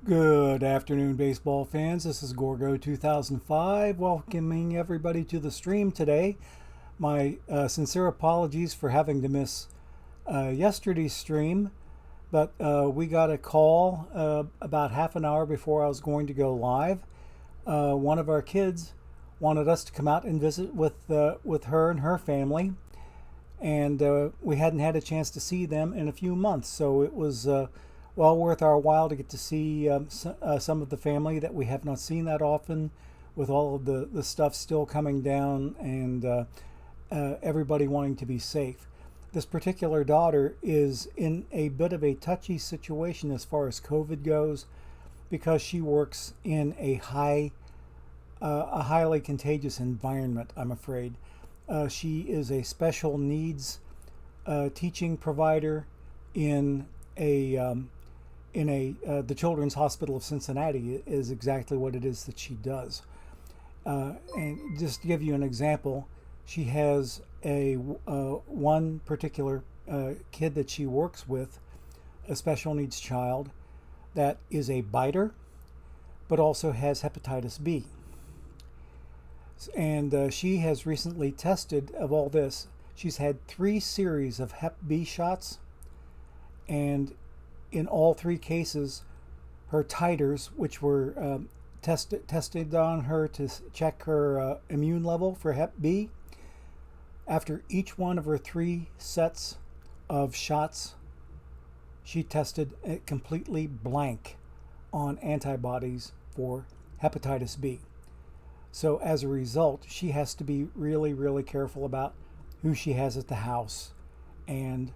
Good afternoon, baseball fans. This is Gorgo 2005, welcoming everybody to the stream today. My sincere apologies for having to miss yesterday's stream, but we got a call about half an hour before I was going to go live. One of our kids wanted us to come out and visit with her and her family, and we hadn't had a chance to see them in a few months, so it was well worth our while to get to see some of the family that we have not seen that often, with all of the stuff still coming down and everybody wanting to be safe. This particular daughter is in a bit of a touchy situation as far as COVID goes, because she works in a highly contagious environment, I'm afraid. She is a special needs teaching provider in the Children's Hospital of Cincinnati is exactly what it is that she does. And just to give you an example, she has one particular kid that she works with, a special needs child, that is a biter, but also has hepatitis B. And she has recently tested, of all this, she's had 3 series of Hep B shots, and in all 3 cases, her titers, which were tested on her to check her immune level for Hep B, after each one of her 3 sets of shots, she tested completely blank on antibodies for hepatitis B. So as a result, she has to be really, really careful about who she has at the house and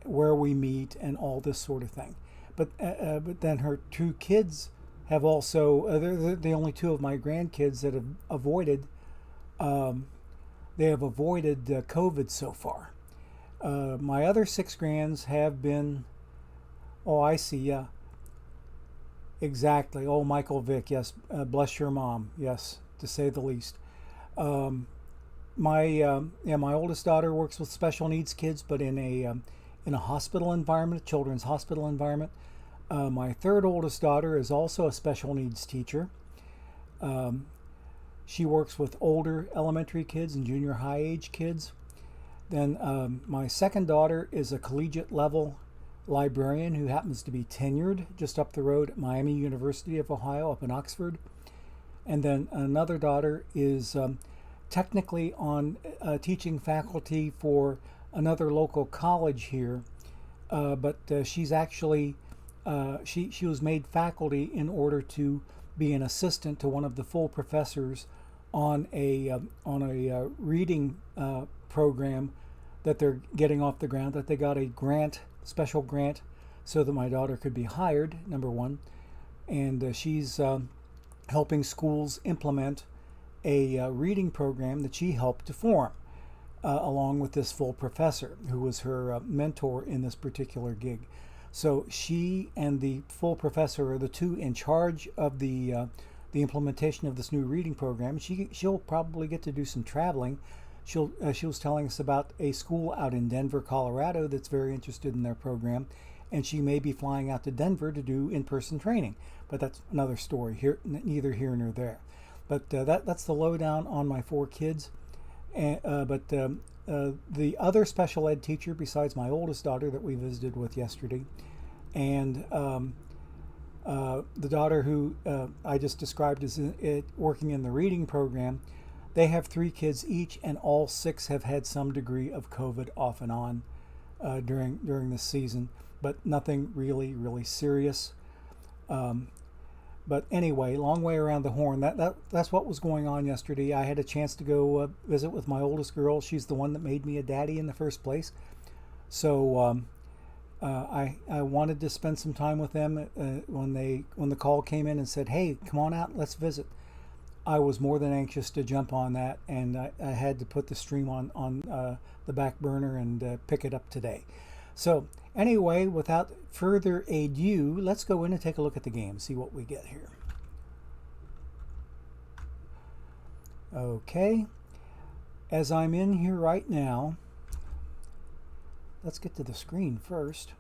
where we meet and all this sort of thing. But then her 2 kids have also, they're the only 2 of my grandkids that have avoided, COVID so far. My other 6 grands have been, oh, I see, yeah. Exactly. Oh, Michael Vick, yes. Bless your mom, yes, to say the least. My oldest daughter works with special needs kids, but in a hospital environment, a children's hospital environment. My 3rd oldest daughter is also a special needs teacher. She works with older elementary kids and junior high age kids. Then my 2nd daughter is a collegiate level librarian who happens to be tenured just up the road at Miami University of Ohio up in Oxford. And then another daughter is technically on teaching faculty for another local college here, but she's actually she was made faculty in order to be an assistant to one of the full professors on a reading program that they're getting off the ground, that they got a grant, special grant, so that my daughter could be hired, number one. And she's helping schools implement a reading program that she helped to form, along with this full professor who was her mentor in this particular gig. So she and the full professor are the 2 in charge of the implementation of this new reading program. She'll probably get to do some traveling. She was telling us about a school out in Denver, Colorado that's very interested in their program, and she may be flying out to Denver to do in-person training. But that's another story, here, neither here nor there. But that's the lowdown on my 4 kids. But the other special ed teacher besides my oldest daughter that we visited with yesterday, and the daughter who I just described as working in the reading program, they have 3 kids each, and all 6 have had some degree of COVID off and on during this season, but nothing really, really serious. But anyway, long way around the horn. That's what was going on yesterday. I had a chance to go visit with my oldest girl. She's the one that made me a daddy in the first place. So I wanted to spend some time with them when the call came in and said, "Hey, come on out, let's visit." I was more than anxious to jump on that, and I had to put the stream on the back burner and pick it up today. So anyway, without further ado, let's go in and take a look at the game, see what we get here. Okay, as I'm in here right now, let's get to the screen first.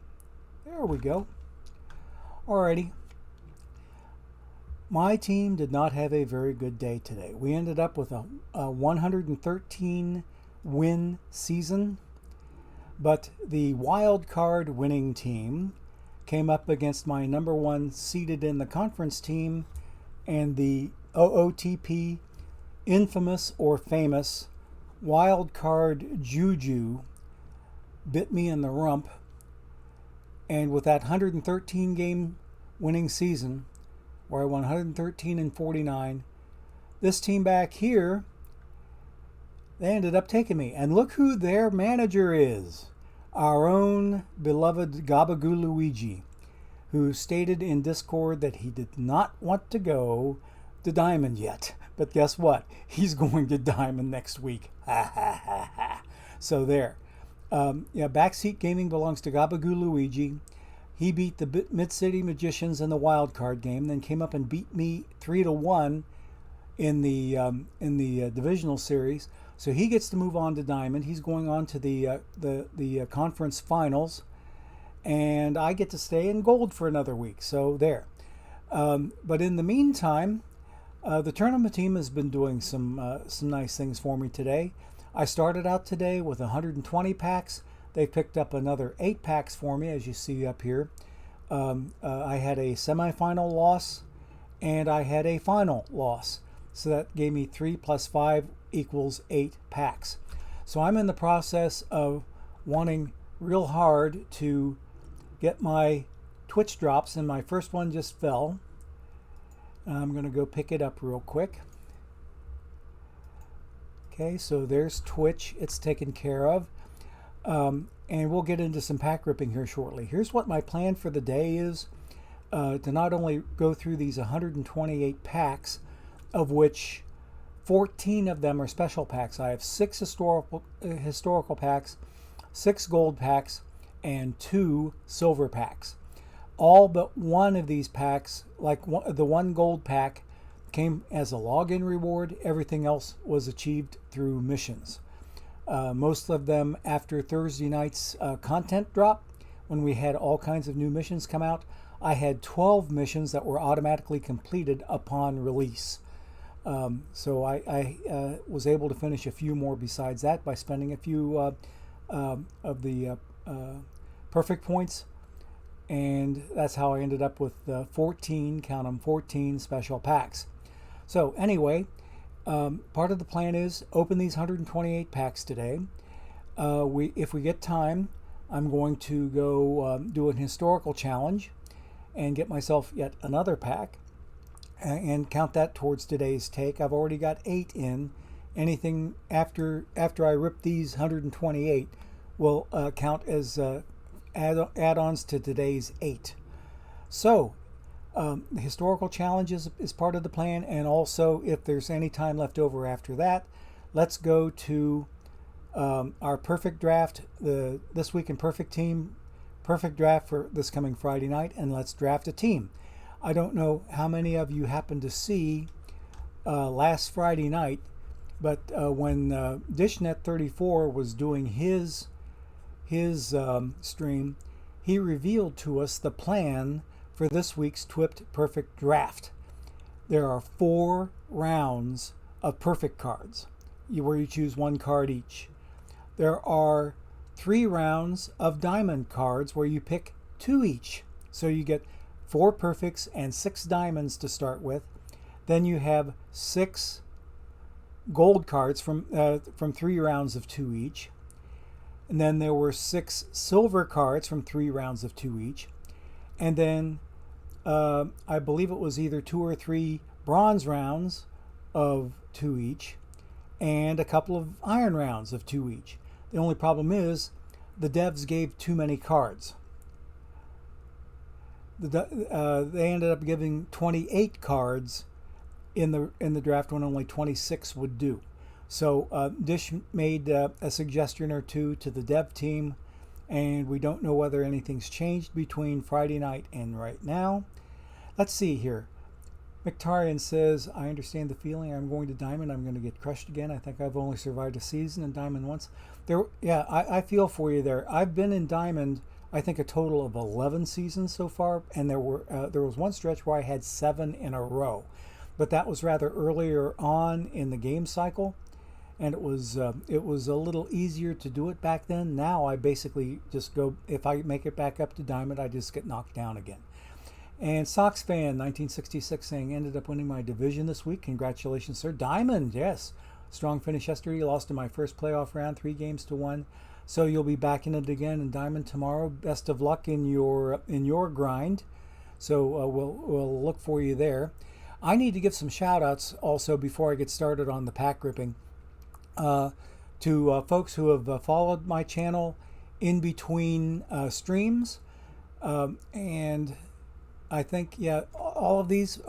There we go. Alrighty, My team did not have a very good day today. We ended up with a 113 win season, but the wild card winning team came up against my number one seeded in the conference team, and the OOTP infamous or famous wild card Juju bit me in the rump. And with that 113 game winning season, where I won 113 and 49, this team back here, they ended up taking me. And look who their manager is. Our own beloved Gabagoo Luigi, who stated in Discord that he did not want to go to Diamond yet. But guess what? He's going to Diamond next week. Ha ha ha ha. So there. Backseat Gaming belongs to Gabagoo Luigi. He beat the Mid-City Magicians in the wild card game, then came up and beat me 3-1 in the divisional series. So he gets to move on to Diamond. He's going on to the conference finals, and I get to stay in gold for another week. So there. But in the meantime, the tournament team has been doing some nice things for me today. I started out today with 120 packs. They picked up another 8 packs for me, as you see up here. I had a semifinal loss, and I had a final loss. So that gave me 3 plus 5 equals 8 packs. So I'm in the process of wanting real hard to get my Twitch drops, and my first one just fell. I'm going to go pick it up real quick. Okay, so there's Twitch. It's taken care of. And we'll get into some pack ripping here shortly. Here's what my plan for the day is, to not only go through these 128 packs, of which 14 of them are special packs. I have 6 historical packs, 6 gold packs, and 2 silver packs. All but one of these packs, the one gold pack, came as a login reward. Everything else was achieved through missions. Most of them after Thursday night's content drop, when we had all kinds of new missions come out. I had 12 missions that were automatically completed upon release. So I was able to finish a few more besides that by spending a few of the perfect points. And that's how I ended up with 14, count them, 14 special packs. So anyway, part of the plan is open these 128 packs today. If we get time, I'm going to go do an historical challenge and get myself yet another pack and count that towards today's take. I've already got 8 in. Anything after I rip these 128 will count as add-ons to today's 8. So the historical challenge is part of the plan, and also if there's any time left over after that, let's go to our perfect draft, the This Week in Perfect Team perfect draft for this coming Friday night, and let's draft a team. I don't know how many of you happened to see last Friday night, but when DishNet34 was doing his stream, he revealed to us the plan for this week's Twipped Perfect Draft. There are 4 rounds of perfect cards, where you choose 1 card each. There are 3 rounds of diamond cards, where you pick 2 each. So you get 4 perfects and 6 diamonds to start with. Then you have 6 gold cards from 3 rounds of 2 each. And then there were 6 silver cards from 3 rounds of 2 each. And then I believe it was either 2 or 3 bronze rounds of 2 each, and a couple of iron rounds of 2 each. The only problem is the devs gave too many cards. They ended up giving 28 cards in the draft when only 26 would do. So Dish made a suggestion or 2 to the dev team, and we don't know whether anything's changed between Friday night and right now. Let's see here. Mictarian says, I understand the feeling. I'm going to Diamond. I'm going to get crushed again. I think I've only survived a season in Diamond once. I feel for you there. I've been in Diamond. I think, a total of 11 seasons so far, and there was one stretch where I had 7 in a row, but that was rather earlier on in the game cycle, and it was a little easier to do it back then. Now I basically just go, if I make it back up to diamond, I just get knocked down again. And Sox fan 1966 saying, ended up winning my division this week. Congratulations, sir. Diamond, yes. Strong finish yesterday. Lost in my first playoff round, 3-1. So you'll be back in it again in diamond tomorrow. Best of luck in your grind. So we'll look for you there. I need to give some shout outs also before I get started on the pack gripping to folks who have followed my channel in between streams, and I think, yeah, all of these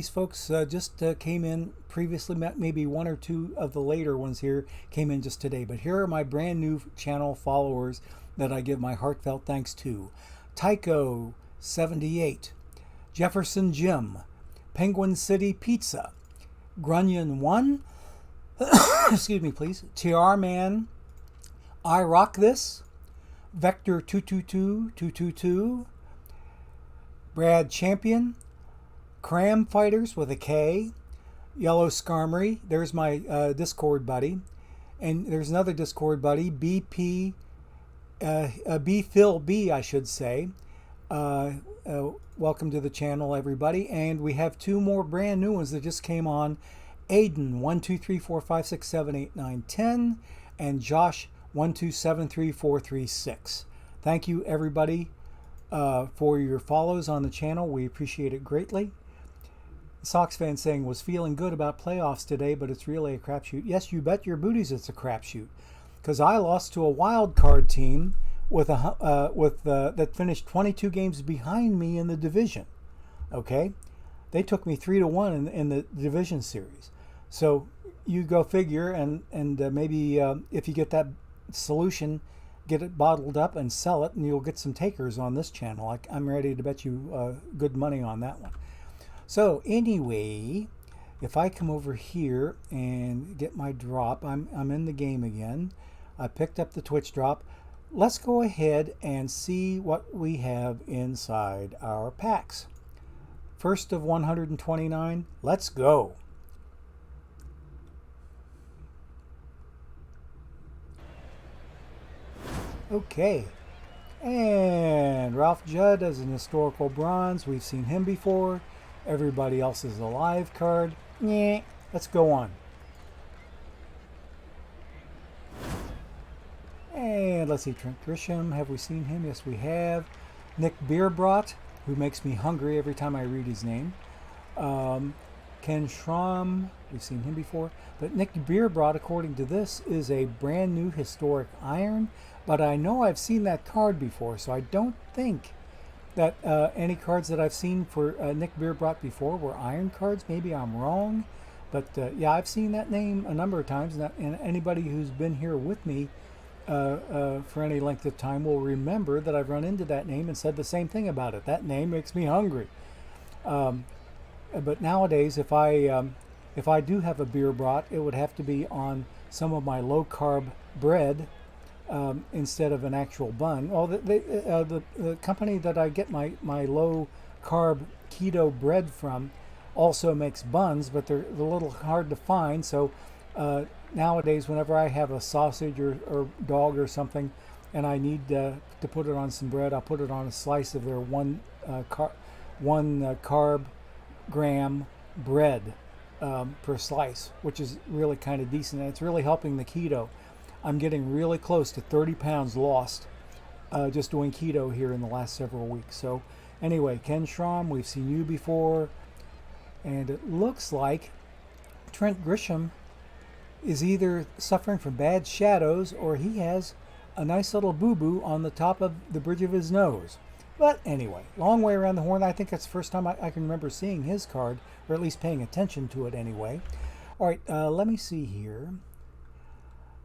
folks just came in previously. Maybe one or two of the later ones here came in just today. But here are my brand new channel followers that I give my heartfelt thanks to: Tycho 78, Jefferson Jim, Penguin City Pizza, Grunion 1, excuse me, please, TR Man, I Rock This, Vector 222222, Brad Champion, Cram Fighters with a K, Yellow Skarmory, there's my Discord buddy, and there's another Discord buddy, BP, B Phil B, I should say. Welcome to the channel, everybody. And we have 2 more brand new ones that just came on: Aiden 12345678910 and Josh 1273436. Thank you, everybody, for your follows on the channel. We appreciate it greatly. Sox fan saying, was feeling good about playoffs today, but it's really a crapshoot. Yes, you bet your booties it's a crapshoot, because I lost to a wild card team that finished 22 games behind me in the division. Okay, they took me 3-1 in the division series. So you go figure, and maybe if you get that solution, get it bottled up and sell it, and you'll get some takers on this channel. I'm ready to bet you good money on that one. So anyway, if I come over here and get my drop, I'm in the game again. I picked up the Twitch drop. Let's go ahead and see what we have inside our packs. First of 129, let's go. Okay, and Ralph Judd as an historical bronze. We've seen him before. Everybody else is a live card. Yeah, let's go on. And let's see, Trent Grisham. Have we seen him? Yes, we have. Nick Beerbrot, who makes me hungry every time I read his name. Ken Schramm, we've seen him before. But Nick Beerbrot, according to this, is a brand new historic iron. But I know I've seen that card before, so I don't think that any cards that I've seen for Nick Beerbrot before were iron cards. Maybe I'm wrong. But yeah, I've seen that name a number of times. And anybody who's been here with me for any length of time will remember that I've run into that name and said the same thing about it. That name makes me hungry. But nowadays, if I do have a Beerbrot, it would have to be on some of my low-carb bread instead of an actual bun. Well, the company that I get my low-carb keto bread from also makes buns, but they're a little hard to find. So nowadays, whenever I have a sausage or dog or something, and I need to put it on some bread, I'll put it on a slice of their one carb gram bread per slice, which is really kind of decent, and it's really helping the keto. I'm getting really close to 30 pounds lost just doing keto here in the last several weeks. So anyway, Ken Schramm, we've seen you before, and it looks like Trent Grisham is either suffering from bad shadows or he has a nice little boo-boo on the top of the bridge of his nose. But anyway, long way around the horn. I think that's the first time I can remember seeing his card, or at least paying attention to it anyway. All right, let me see here.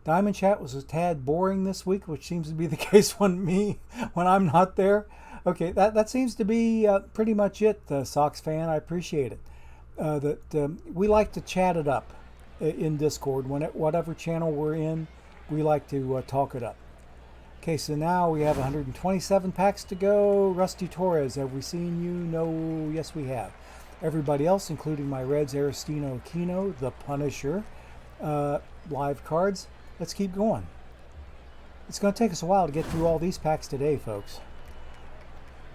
Diamond Chat was a tad boring this week, which seems to be the case when I'm not there. Okay, that seems to be pretty much it, Sox fan. I appreciate it. We like to chat it up in Discord. Whatever channel we're in, we like to talk it up. Okay, so now we have 127 packs to go. Rusty Torres, have we seen you? No, yes we have. Everybody else, including my Reds, Aristino Aquino, the Punisher, live cards. Let's keep going. It's going to take us a while to get through all these packs today, folks.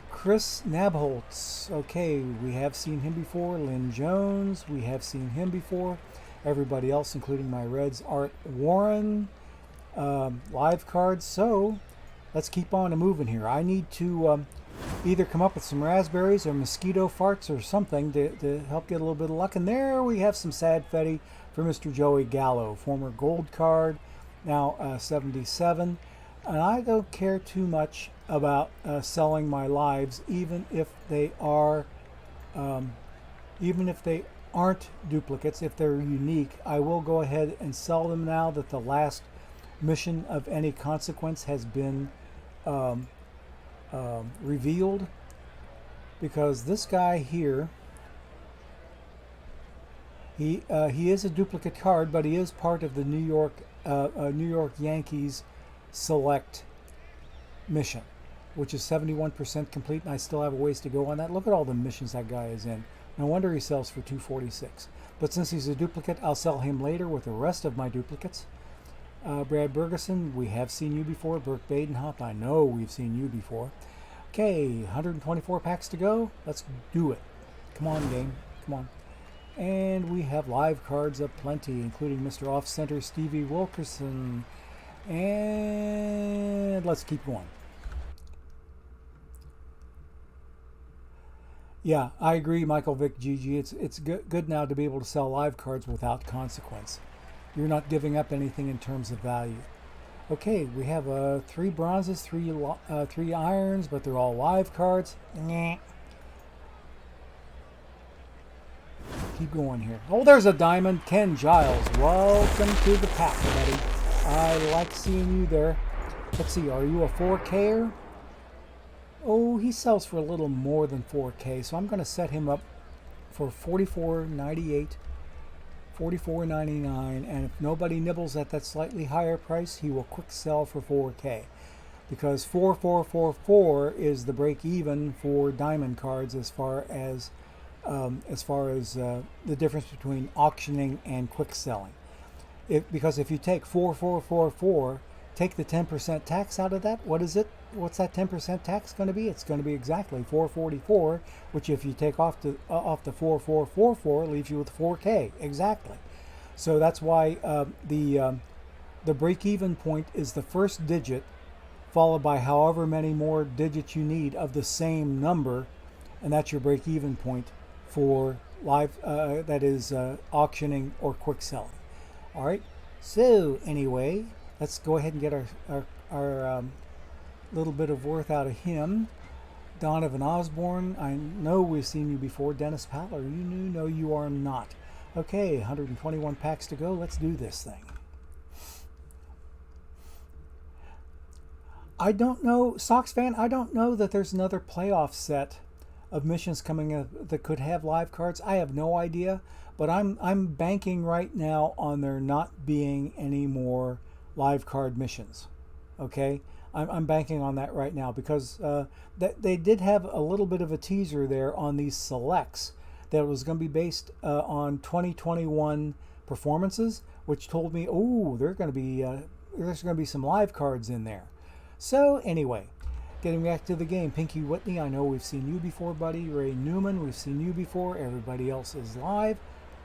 Chris Nabholz. Okay, we have seen him before. Lynn Jones, we have seen him before. Everybody else, including my Reds, Art Warren, live cards. So let's keep on moving here. I need to either come up with some raspberries or mosquito farts or something to help get a little bit of luck. And there we have some sad Fetty for Mr. Joey Gallo, former gold card, now 77. And I don't care too much about selling my lives, even if they are, even if they aren't duplicates. If they're unique, I will go ahead and sell them now that the last mission of any consequence has been revealed. Because this guy here, he is a duplicate card, but he is part of the New York Yankees select mission, which is 71% complete, and I still have a ways to go on that. Look at all the missions that guy is in. No wonder he sells for $246. But since he's a duplicate, I'll sell him later with the rest of my duplicates. Brad Bergeson, we have seen you before. Burke Badenhop, I know we've seen you before. Okay, 124 packs to go. Let's do it. Come on, game. Come on. And we have live cards aplenty, including Mr. Off-Center Stevie Wilkerson. And let's keep going. Yeah, I agree, Michael Vick GG. It's good now to be able to sell live cards without consequence. You're not giving up anything in terms of value. Okay, we have 3 bronzes, 3 irons, but they're all live cards. Nah. Keep going here. Oh, there's a diamond. Ken Giles, welcome to the pack, buddy. I like seeing you there. Let's see, are you a 4K-er? Oh, he sells for a little more than 4K, so I'm going to set him up for $44.98, $44.99, and if nobody nibbles at that slightly higher price, he will quick sell for 4K. Because 4444 is the break even for diamond cards as far as the difference between auctioning and quick selling. Because if you take 4444, take the 10% tax out of that, what is it? What's that 10% tax going to be? It's going to be exactly 444, which if you take off the 4444 leaves you with 4K exactly. So that's why the break-even point is the first digit, followed by however many more digits you need of the same number, and that's your break-even point for live, that is auctioning or quick selling. All right, so anyway, let's go ahead and get our little bit of worth out of him. Donovan Osborne, I know we've seen you before. Dennis Powell, are you new? No, you are not. Okay, 121 packs to go. Let's do this thing. I don't know, Sox fan, I don't know that there's another playoff set of missions coming up that could have live cards. I have no idea. But I'm banking right now on there not being any more live card missions. Okay, I'm banking on that right now because they did have a little bit of a teaser there on these selects that was going to be based on 2021 performances, which told me, oh, there's going to be some live cards in there. So anyway, getting back to the game, Pinky Whitney, I know we've seen you before, buddy. Ray Newman, we've seen you before. Everybody else is live.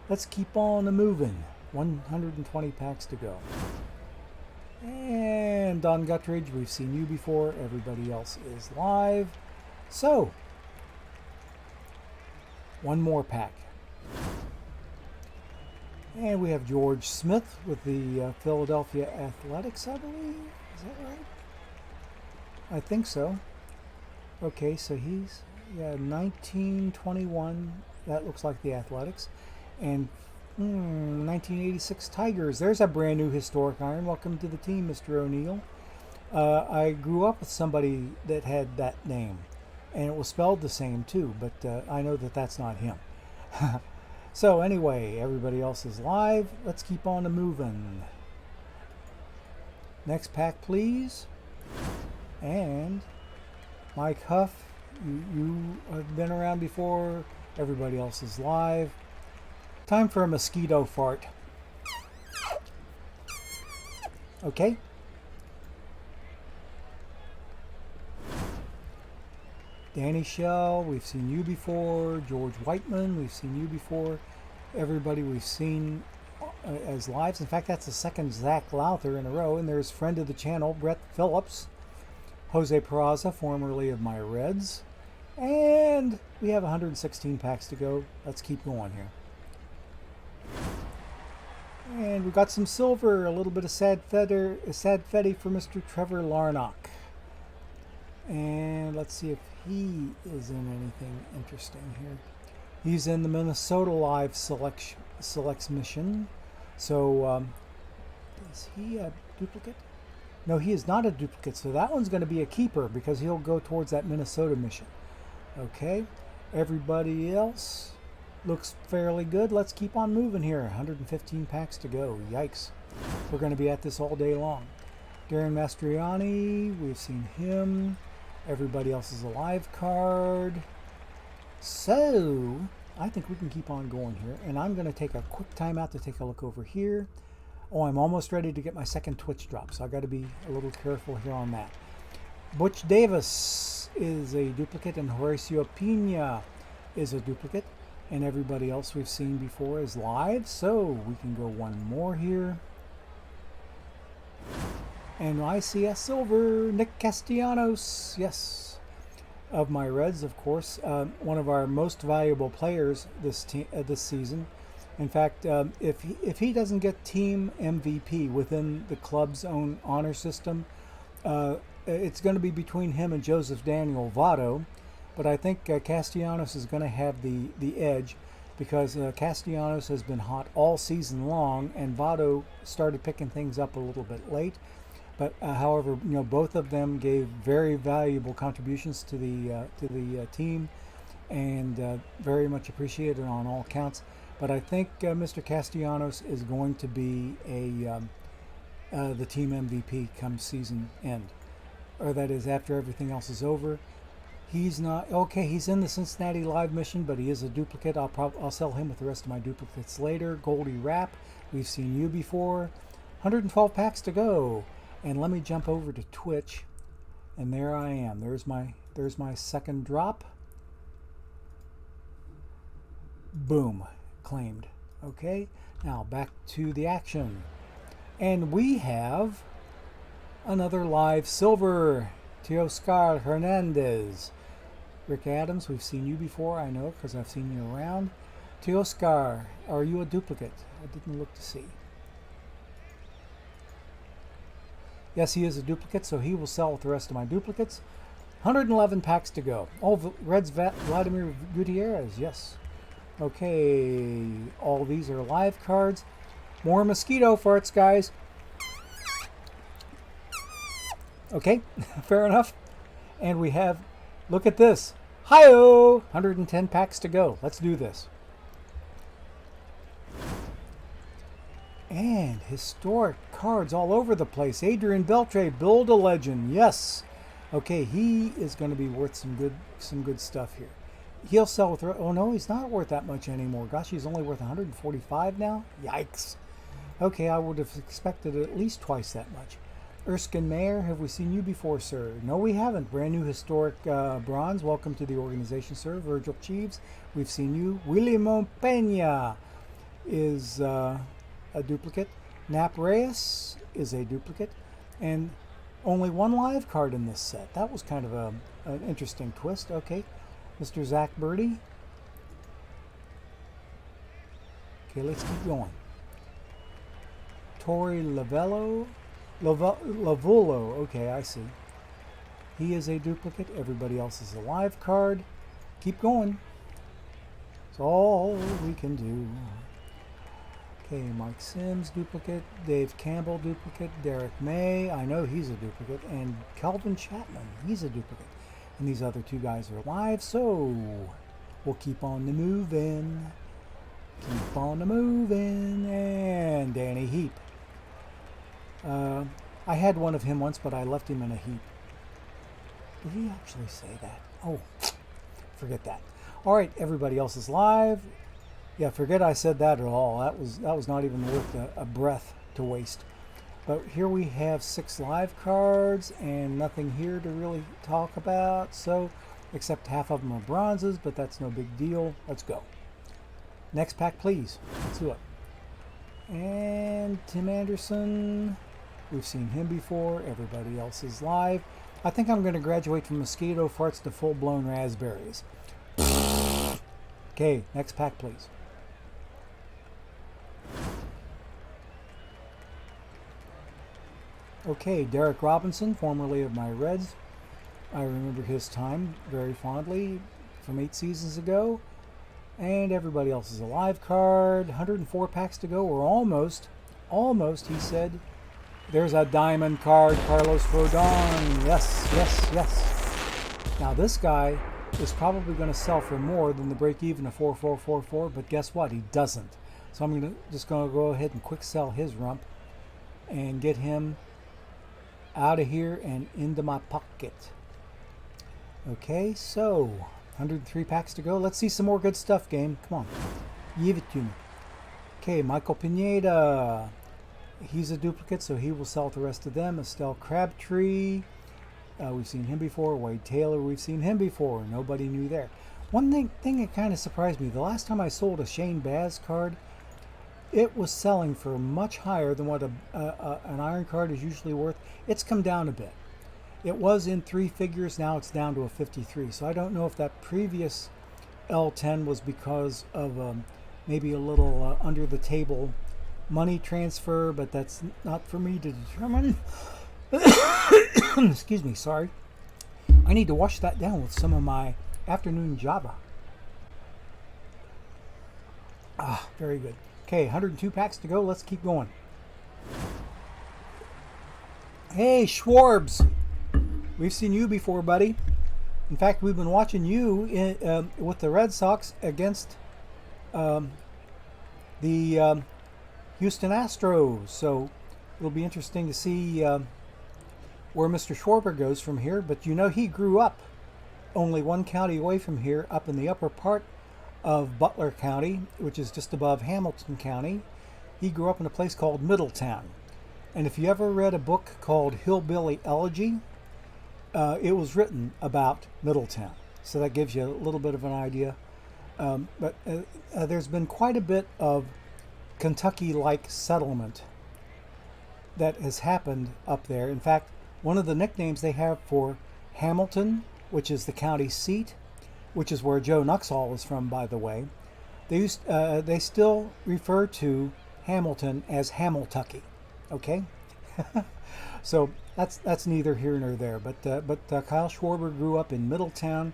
Let's keep on moving. 120 packs to go. And Don Guttridge, we've seen you before. Everybody else is live. So, one more pack. And we have George Smith with the Philadelphia Athletics, I believe. Is that right? I think so. Okay, so he's 1921. That looks like the Athletics. And 1986 Tigers. There's a brand new historic iron. Welcome to the team, Mr. O'Neill. I grew up with somebody that had that name, and it was spelled the same too, but I know that that's not him. So anyway, everybody else is live. Let's keep on moving. Next pack, please. And Mike Huff, you have been around before. Everybody else is live. Time for a mosquito fart. Okay. Danny Shell, we've seen you before. George Whitman, we've seen you before. Everybody we've seen as lives. In fact, that's the second Zach Lowther in a row. And there's friend of the channel, Brett Phillips. Jose Peraza, formerly of my Reds. And we have 116 packs to go. Let's keep going here. And we got some silver, a little bit of sad fetty for Mr. Trevor Larnock. And let's see if he is in anything interesting here. He's in the Minnesota Live selects mission. So, is he a duplicate? No, he is not a duplicate. So that one's going to be a keeper because he'll go towards that Minnesota mission. Okay. Everybody else looks fairly good. Let's keep on moving here. 115 packs to go. Yikes. We're going to be at this all day long. Darren Mastriani, we've seen him. Everybody else is a live card. So, I think we can keep on going here. And I'm going to take a quick time out to take a look over here. Oh, I'm almost ready to get my second Twitch drop, so I've got to be a little careful here on that. Butch Davis is a duplicate, and Horacio Pena is a duplicate. And everybody else we've seen before is live, so we can go one more here. And I see a silver, Nick Castellanos, yes, of my Reds, of course. One of our most valuable players this season. In fact, if he doesn't get team MVP within the club's own honor system, it's going to be between him and Joseph Daniel Votto. But I think Castellanos is going to have the edge because Castellanos has been hot all season long, and Votto started picking things up a little bit late. But however, both of them gave very valuable contributions to the team, and very much appreciated on all counts. But I think Mr. Castellanos is going to be the team MVP come season end, or that is after everything else is over. He's not okay. He's in the Cincinnati Live mission, but he is a duplicate. I'll sell him with the rest of my duplicates later. Goldie Rapp, we've seen you before. 112 packs to go, and let me jump over to Twitch, and there I am. There's my second drop. Boom, claimed. Okay, now back to the action, and we have another live silver. Teoscar Hernandez. Rick Adams, we've seen you before, I know, because I've seen you around. Teoscar, are you a duplicate? I didn't look to see. Yes, he is a duplicate, so he will sell with the rest of my duplicates. 111 packs to go. Oh, Reds Vladimir Gutierrez, yes. Okay, all these are live cards. More mosquito farts, guys. Okay, fair enough. And we have, look at this. Hi-oh! 110 packs to go. Let's do this. And historic cards all over the place. Adrian Beltre, Build a Legend. Yes. Okay, he is going to be worth some good stuff here. He'll sell with, oh no, he's not worth that much anymore. Gosh, he's only worth 145 now? Yikes. Okay, I would have expected at least twice that much. Erskine Mayer, have we seen you before, sir? No, we haven't. Brand new historic bronze. Welcome to the organization, sir. Virgil Cheeves, we've seen you. William Pena is a duplicate. Nap Reyes is a duplicate. And only one live card in this set. That was kind of an interesting twist. Okay, Mr. Zach Birdie. Okay, let's keep going. Tori Lavulo, okay, I see. He is a duplicate. Everybody else is a live card. Keep going. It's all we can do. Okay, Mike Sims, duplicate. Dave Campbell, duplicate. Derek May, I know he's a duplicate. And Calvin Chapman, he's a duplicate. And these other two guys are live, so we'll keep on the moving. Keep on the moving. And Danny Heap. I had one of him once, but I left him in a heap. Did he actually say that? Oh, forget that. All right, everybody else is live. Yeah, forget I said that at all. That was not even worth a breath to waste. But here we have 6 live cards and nothing here to really talk about. So, except half of them are bronzes, but that's no big deal. Let's go. Next pack, please. Let's do it. And Tim Anderson. We've seen him before. Everybody else is live. I think I'm going to graduate from mosquito farts to full-blown raspberries. Okay, next pack, please. Okay, Derek Robinson, formerly of my Reds. I remember his time very fondly from 8 seasons ago. And everybody else is a live card. 104 packs to go. We're almost, he said. There's a diamond card, Carlos Rodon. Yes, yes, yes. Now this guy is probably going to sell for more than the break-even of 4444, but guess what? He doesn't. So I'm just going to go ahead and quick sell his rump and get him out of here and into my pocket. Okay, so 103 packs to go. Let's see some more good stuff, game. Come on. Give it to me. Okay, Michael Pineda. He's a duplicate, so he will sell the rest of them. Estelle Crabtree. We've seen him before. Wade Taylor, we've seen him before. Nobody knew there. One thing that kind of surprised me, the last time I sold a Shane Baz card, it was selling for much higher than what an iron card is usually worth. It's come down a bit. It was in 3 figures, now it's down to a 53. So I don't know if that previous L10 was because of maybe a little under the table money transfer, but that's not for me to determine. Excuse me, sorry. I need to wash that down with some of my afternoon Java. Ah, very good. Okay, 102 packs to go. Let's keep going. Hey, Schwarbs. We've seen you before, buddy. In fact, we've been watching you with the Red Sox against the Houston Astros. So it'll be interesting to see where Mr. Schwarber goes from here. But you know, he grew up only 1 county away from here, up in the upper part of Butler County, which is just above Hamilton County. He grew up in a place called Middletown. And if you ever read a book called Hillbilly Elegy, it was written about Middletown. So that gives you a little bit of an idea. But there's been quite a bit of Kentucky-like settlement that has happened up there. In fact, one of the nicknames they have for Hamilton, which is the county seat, which is where Joe Nuxall is from, by the way, they still refer to Hamilton as Hamiltucky. Okay, so that's neither here nor there. But Kyle Schwarber grew up in Middletown,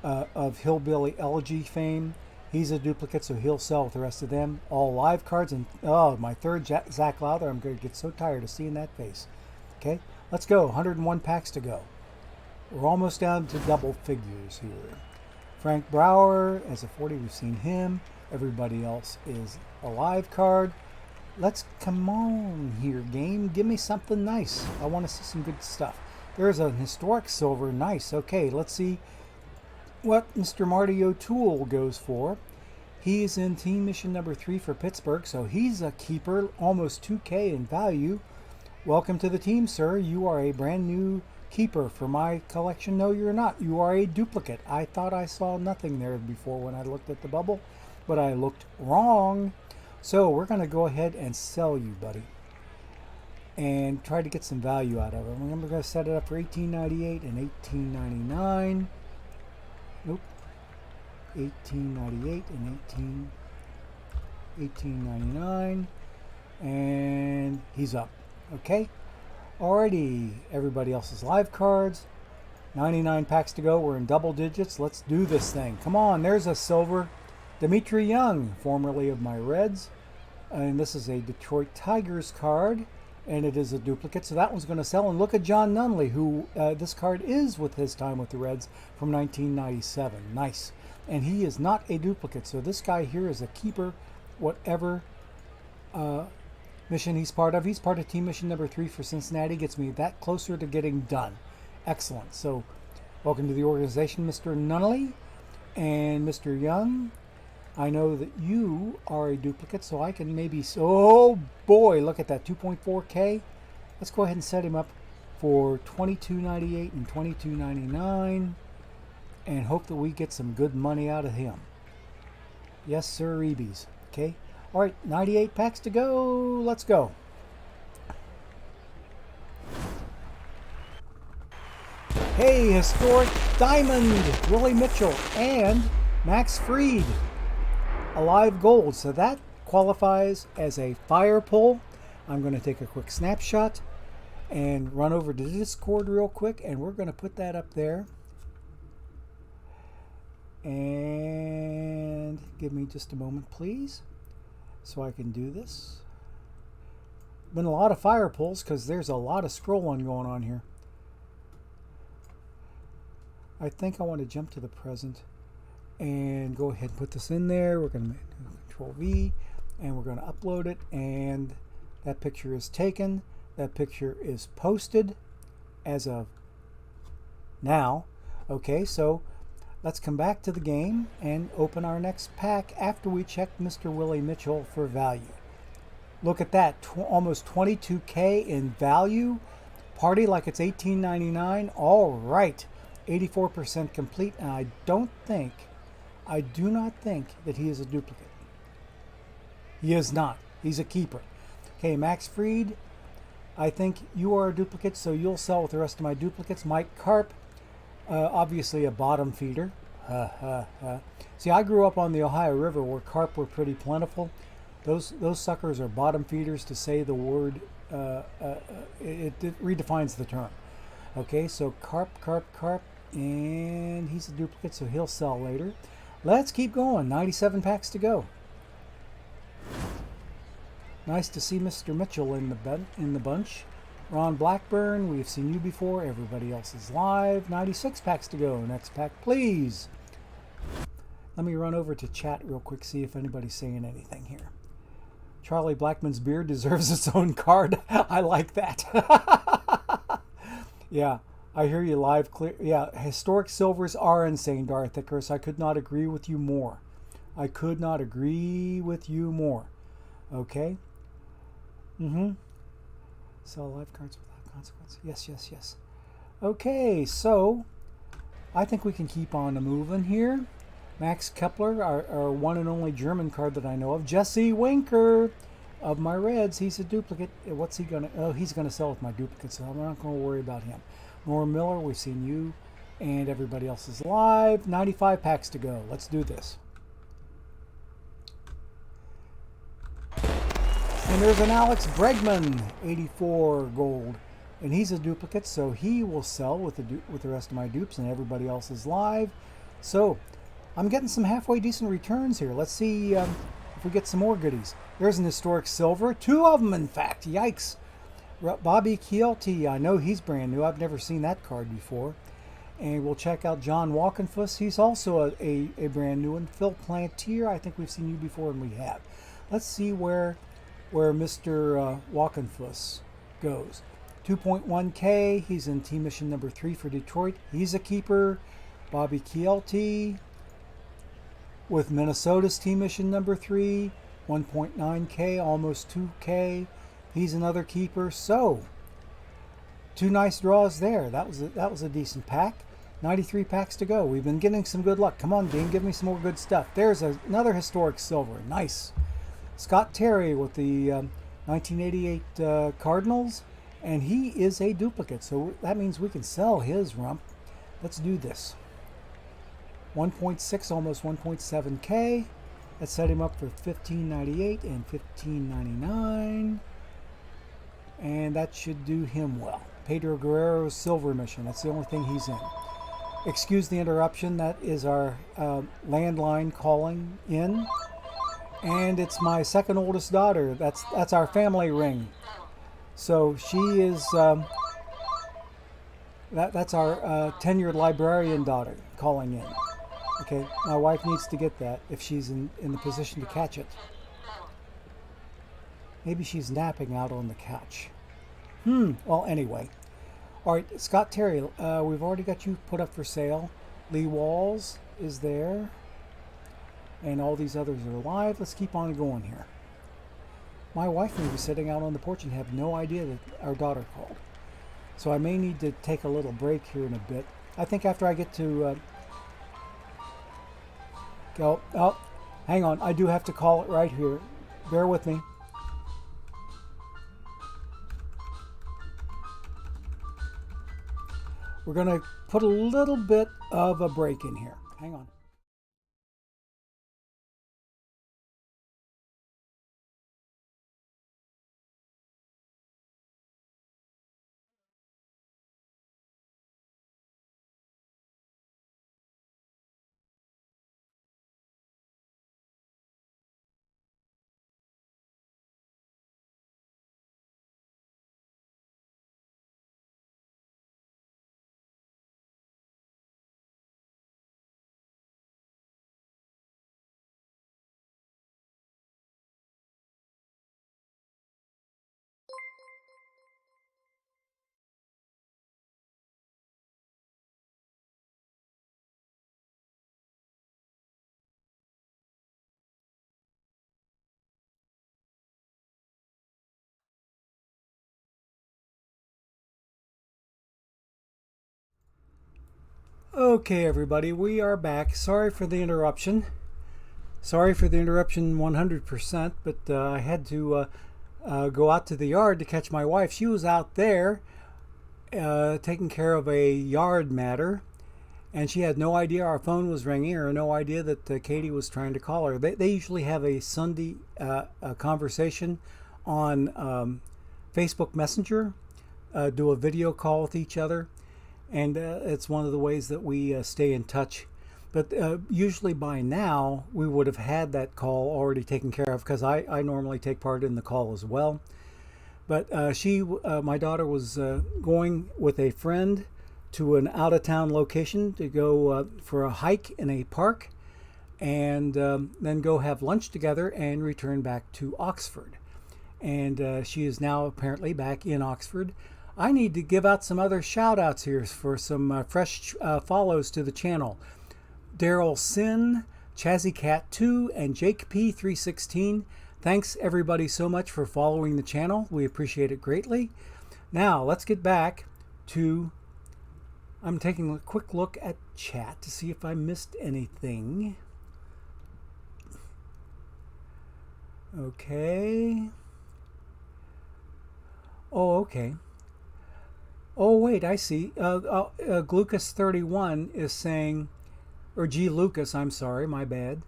of Hillbilly Elegy fame. He's a duplicate, so he'll sell with the rest of them. All live cards, and oh, my third Zach Lowther. I'm going to get so tired of seeing that face. Okay, let's go. 101 packs to go. We're almost down to double figures here. Frank Brower as a 40. We've seen him. Everybody else is a live card. Let's come on here, game. Give me something nice. I want to see some good stuff. There's a historic silver. Nice. Okay, let's see what Mr. Marty O'Toole goes for. He's in team mission number 3 for Pittsburgh, so he's a keeper, almost 2K in value. Welcome to the team, sir. You are a brand new keeper for my collection. No, you're not. You are a duplicate. I thought I saw nothing there before when I looked at the bubble, but I looked wrong. So we're going to go ahead and sell you, buddy, and try to get some value out of it. We're going to set it up for $18.98 and $18.99. Nope. $18.98 and $18.99, and he's up. Okay. Alrighty. Everybody else's live cards. 99 packs to go. We're in double digits. Let's do this thing. Come on. There's a silver. Dimitri Young, formerly of my Reds, and this is a Detroit Tigers card, and it is a duplicate, so that one's going to sell. And look at John Nunley, who this card is with his time with the Reds from 1997. Nice. And he is not a duplicate, so this guy here is a keeper, whatever mission he's part of. He's part of team mission number 3 for Cincinnati. Gets me that closer to getting done. Excellent. So Welcome to the organization, Mr. Nunnally and Mr. Young. I know that you are a duplicate, so I can maybe... Oh boy, look at that, 2.4K. Let's go ahead and set him up for $22.98 and $22.99 and hope that we get some good money out of him. Yes, sir, EBs. Okay. All right, 98 packs to go. Let's go. Hey, historic diamond, Willie Mitchell and Max Fried, a live gold. So that qualifies as a fire pull. I'm going to take a quick snapshot and run over to Discord real quick, and we're going to put that up there. And give me just a moment, please, so I can do this. Been a lot of fire pulls because there's a lot of scrolling going on here. I think I want to jump to the present and go ahead and put this in there. We're going to Control V and we're going to upload it, and that picture is taken. That picture is posted as of now. Okay, so let's come back to the game and open our next pack after we check Mr. Willie Mitchell for value. Look at that, almost 22K in value. Party like it's $18.99. All right. 84% complete, and I do not think that he is a duplicate. He is not. He's a keeper. Okay, Max Fried, I think you are a duplicate, so you'll sell with the rest of my duplicates. Mike Carp, obviously a bottom feeder. See, I grew up on the Ohio River where carp were pretty plentiful. Those suckers are bottom feeders, to say the word. It redefines the term. Okay, so carp, and he's a duplicate, so he'll sell later. Let's keep going. 97 packs to go. Nice to see Mr. Mitchell in the bunch. Ron Blackburn, we've seen you before. Everybody else is live. 96 packs to go. Next pack, please. Let me run over to chat real quick, see if anybody's saying anything here. Charlie Blackman's beard deserves its own card. I like that. Yeah, I hear you live clear. Yeah, historic silvers are insane, Darth Icarus. I could not agree with you more. I could not agree with you more. Okay? Sell live cards without consequence. Yes. Okay, so I think we can keep on moving here. Max Kepler, our one and only German card that I know of. Jesse Winker of my Reds. He's a duplicate. What's he going to... Oh, he's going to sell with my duplicate, so I'm not going to worry about him. Norm Miller, we've seen you, and everybody else is live. 95 packs to go. Let's do this. And there's an Alex Bregman, 84 gold. And he's a duplicate, so he will sell with the rest of my dupes, and everybody else is live. So I'm getting some halfway decent returns here. Let's see if we get some more goodies. There's an historic silver. 2 of them, in fact. Yikes. Bobby Chielty, I know he's brand new. I've never seen that card before. And we'll check out John Walkenfuss. He's also a brand new one. Phil Plantier, I think we've seen you before, and we have. Let's see where Mr. Walkenfuss goes. 2.1K. He's in team mission number 3 for Detroit. He's a keeper. Bobby Chielty with Minnesota's team mission number 3. 1.9K, almost 2K. He's another keeper. So 2 nice draws there. That was a decent pack. 93 packs to go. We've been getting some good luck. Come on, game, give me some more good stuff. There's another historic silver. Nice. Scott Terry with the 1988 Cardinals, and he is a duplicate, so that means we can sell his rump. Let's do this. 1.6, almost 1.7K. Let's set him up for $15.98 and $15.99, and that should do him well. Pedro Guerrero's silver mission. That's the only thing he's in. Excuse the interruption. That is our landline calling in. And it's my second oldest daughter. That's our family ring. So she is that's our tenured librarian daughter calling in. Okay, my wife needs to get that if she's in the position to catch it. Maybe she's napping out on the couch. Well, anyway, All right, Scott Terry, we've already got you put up for sale. Lee Walls is there. And all these others are live. Let's keep on going here. My wife may be sitting out on the porch and have no idea that our daughter called. So I may need to take a little break here in a bit. I think after I get to go, oh, hang on. I do have to call it right here. Bear with me. We're going to put a little bit of a break in here. Hang on. Okay, everybody, we are back. Sorry for the interruption. Sorry for the interruption 100%, but I had to go out to the yard to catch my wife. She was out there taking care of a yard matter, and she had no idea our phone was ringing or no idea that Katie was trying to call her. They usually have a Sunday conversation on Facebook Messenger, do a video call with each other, and it's one of the ways that we stay in touch. But usually by now we would have had that call already taken care of, because I normally take part in the call as well. But my daughter was going with a friend to an out-of-town location to go for a hike in a park, and then go have lunch together and return back to Oxford. And she is now apparently back in Oxford. I need to give out some other shout outs here for some fresh follows to the channel. Daryl Sin, Chazzy Cat 2, and Jake P316. Thanks everybody so much for following the channel. We appreciate it greatly. Now let's get back to, I'm taking a quick look at chat to see if I missed anything. Okay. Oh, okay. Oh, wait, I see. Glucas31 is saying, or G. Lucas, I'm sorry, my bad,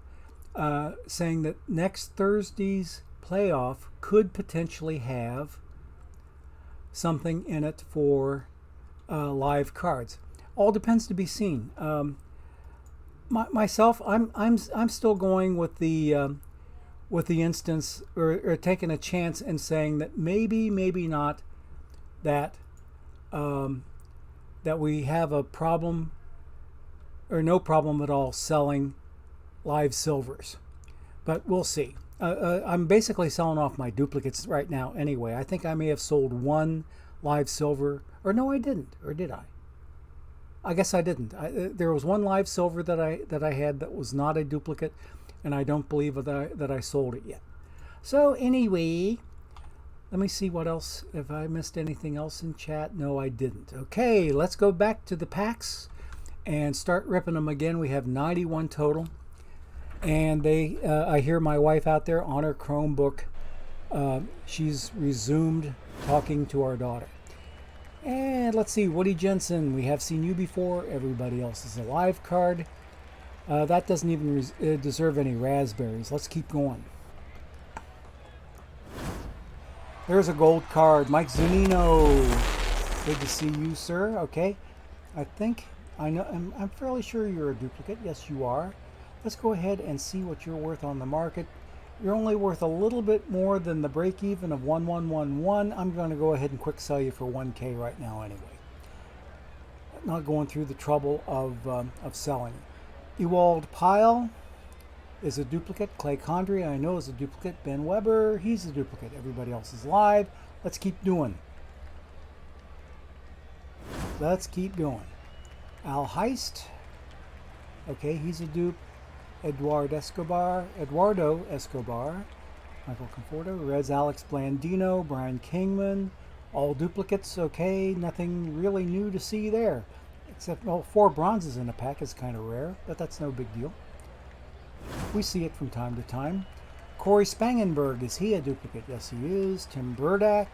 saying that next Thursday's playoff could potentially have something in it for live cards. All depends to be seen. Myself, I'm still going with the instance, or taking a chance and saying that maybe not that that we have a problem or no problem at all selling live silvers, but we'll see. I'm basically selling off my duplicates right now anyway. I think I may have sold one live silver, or no, I didn't, or did I? I guess I didn't. There was one live silver that I had that was not a duplicate, and I don't believe that I sold it yet. So anyway, let me see what else, if I missed anything else in chat. No, I didn't. Okay, let's go back to the packs and start ripping them again. We have 91 total, and I hear my wife out there on her Chromebook. She's resumed talking to our daughter. And let's see, Woody Jensen, we have seen you before. Everybody else is a live card. That doesn't even deserve any raspberries. Let's keep going. There's a gold card. Mike Zunino. Good to see you, sir. Okay. I think, I'm fairly sure you're a duplicate. Yes, you are. Let's go ahead and see what you're worth on the market. You're only worth a little bit more than the break-even of 1111. I'm going to go ahead and quick sell you for 1K right now anyway. Not going through the trouble of selling. Ewald Pyle is a duplicate. Clay Condry, I know, is a duplicate. Ben Weber, he's a duplicate. Everybody else is live. Let's keep doing. Let's keep going. Al Heist. Okay, he's a dupe. Eduardo Escobar. Michael Conforto. Reds Alex Blandino. Brian Kingman. All duplicates. Okay, nothing really new to see there. Except, well, 4 bronzes in a pack is kind of rare, but that's no big deal. We see it from time to time. Corey Spangenberg, is he a duplicate? Yes, he is. Tim Burdack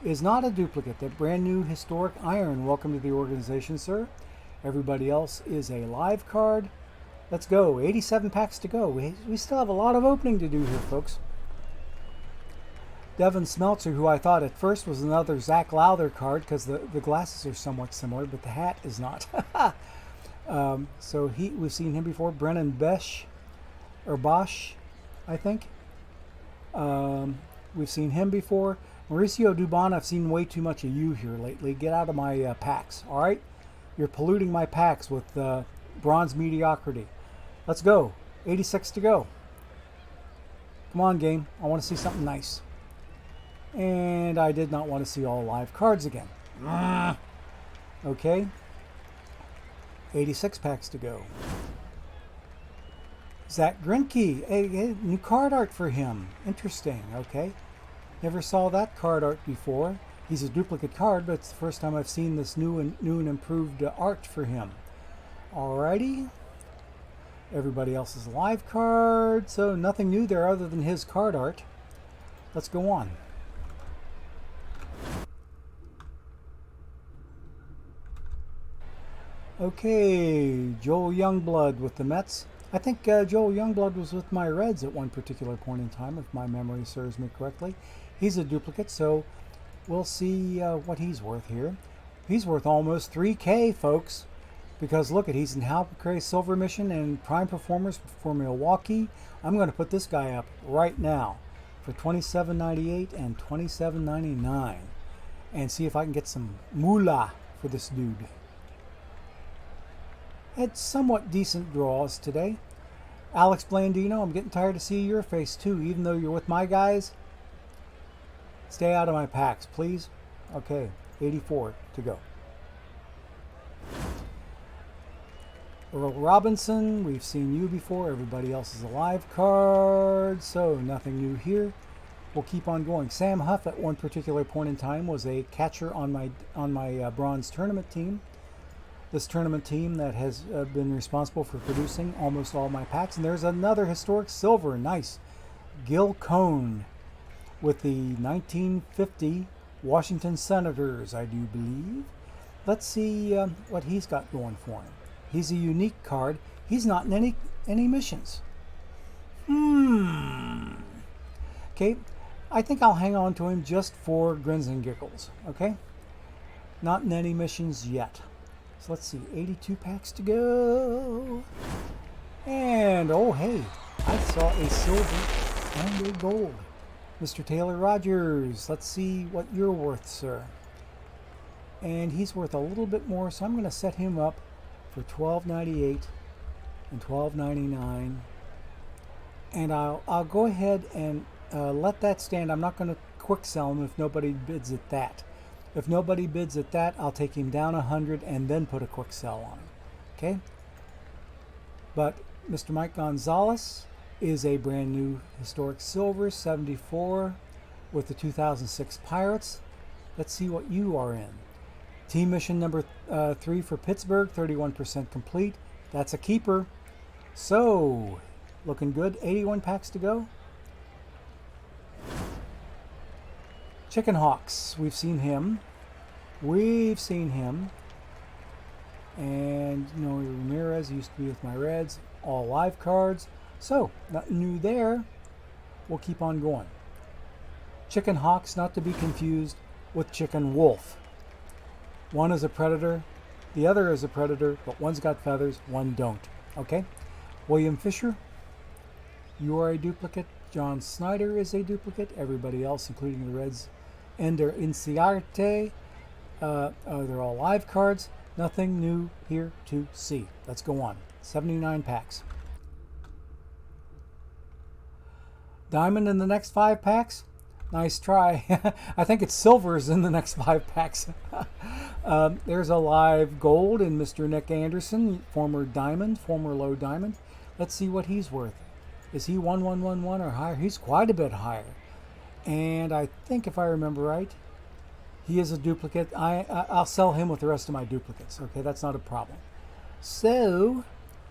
is not a duplicate. That brand new historic iron. Welcome to the organization, sir. Everybody else is a live card. Let's go. 87 packs to go. We still have a lot of opening to do here, folks. Devin Smeltzer, who I thought at first was another Zach Lowther card because the glasses are somewhat similar, but the hat is not. So we've seen him before. Brennan Bosch, I think. We've seen him before. Mauricio Dubon, I've seen way too much of you here lately. Get out of my packs, all right? You're polluting my packs with bronze mediocrity. Let's go. 86 to go. Come on, game. I want to see something nice. And I did not want to see all live cards again. Okay. 86 packs to go. Zach Greinke. Hey, new card art for him. Interesting. Okay. Never saw that card art before. He's a duplicate card, but it's the first time I've seen this new and improved art for him. Alrighty. Everybody else is a live card, so nothing new there other than his card art. Let's go on. Okay, Joel Youngblood with the Mets. I think Joel Youngblood was with my Reds at one particular point in time, if my memory serves me correctly. He's a duplicate, so we'll see what he's worth here. He's worth almost $3K, folks. Because look, he's in Hal McRae's Silver Mission and Prime Performers for Milwaukee. I'm going to put this guy up right now for $27.98 and $27.99 and see if I can get some moolah for this dude. Had somewhat decent draws today. Alex Blandino, I'm getting tired of seeing your face too, even though you're with my guys. Stay out of my packs, please. Okay, 84 to go. Earl Robinson, we've seen you before. Everybody else is a live card, so nothing new here. We'll keep on going. Sam Huff at one particular point in time was a catcher on my bronze tournament team. This tournament team that has been responsible for producing almost all my packs. And there's another historic silver, nice. Gil Cone with the 1950 Washington Senators, I do believe. Let's see what he's got going for him. He's a unique card. He's not in any missions. Okay, I think I'll hang on to him just for grins and giggles. Okay, not in any missions yet. So let's see, 82 packs to go. And oh hey, I saw a silver and a gold. Mr. Taylor Rogers, let's see what you're worth, sir. And he's worth a little bit more, so I'm going to set him up for $12.98 and $12.99, and I'll go ahead and let that stand. I'm not going to quick sell him if nobody bids at that. If nobody bids at that, I'll take him down 100 and then put a quick sell on him. Okay. But Mr. Mike Gonzalez is a brand new historic silver 74 with the 2006 Pirates. Let's see what you are in. Team mission number 3 for Pittsburgh, 31% complete. That's a keeper. So, looking good. 81 packs to go. Chicken Hawks, we've seen him. And Noe Ramirez used to be with my Reds. All live cards. So, nothing new there. We'll keep on going. Chicken Hawks, not to be confused with Chicken Wolf. One is a predator, the other is a predator, but one's got feathers, one don't. Okay? William Fisher, you are a duplicate. John Snyder is a duplicate. Everybody else, including the Reds, Ender Inciarte, they're all live cards. Nothing new here to see. Let's go on. 79 packs. Diamond in the next 5 packs? Nice try. I think it's silvers in the next 5 packs. There's a live gold in Mr. Nick Anderson, former diamond, former low diamond. Let's see what he's worth. Is he 1111 or higher? He's quite a bit higher. And I think if I remember right, he is a duplicate. I'll sell him with the rest of my duplicates. Okay, that's not a problem. So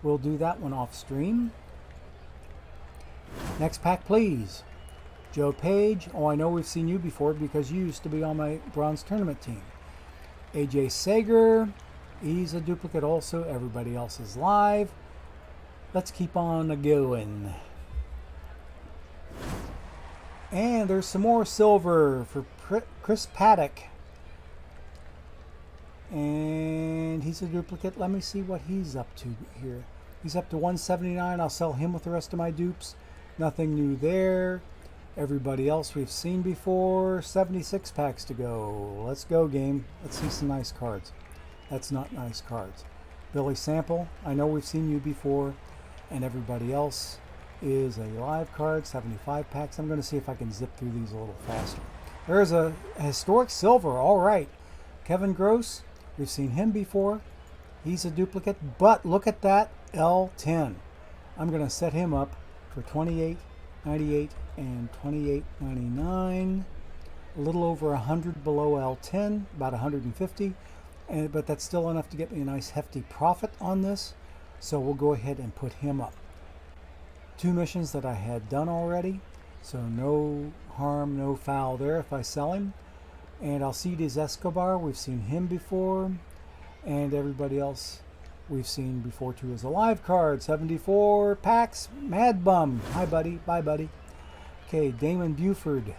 we'll do that one off stream. Next pack, please. Joe Page. Oh, I know we've seen you before because you used to be on my bronze tournament team. AJ Sager. He's a duplicate also. Everybody else is live. Let's keep on going. And there's some more silver for Chris Paddock. And he's a duplicate. Let me see what he's up to here. He's up to 179. I'll sell him with the rest of my dupes. Nothing new there. Everybody else we've seen before. 76 packs to go. Let's go, game. Let's see some nice cards. That's not nice cards. Billy Sample. I know we've seen you before. And everybody else is a live card. 75 packs. I'm going to see if I can zip through these a little faster. There's a historic silver. All right. Kevin Gross. We've seen him before. He's a duplicate. But look at that L10. I'm going to set him up for 28.98 and 28.99. A little over 100 below L10, about 150, but that's still enough to get me a nice hefty profit on this. So we'll go ahead and put him up. 2 missions that I had done already, so no harm, no foul there if I sell him. And Alcides Escobar, we've seen him before, and everybody else we've seen before too as a live card. 74 packs. Mad Bum. Hi, buddy. Bye, buddy. Okay, Damon Buford.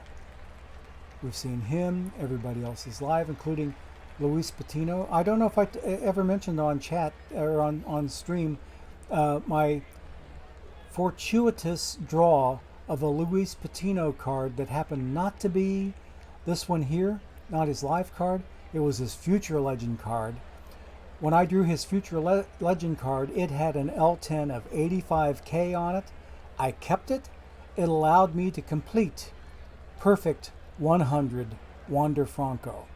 We've seen him. Everybody else is live, including Luis Patino. I don't know if I ever mentioned on chat or on stream my fortuitous draw of a Luis Patino card that happened not to be this one here, not his live card. It was his future legend card. When I drew his future legend card, it had an L10 of 85K on it. I kept it. It allowed me to complete perfect 100 Wander Franco,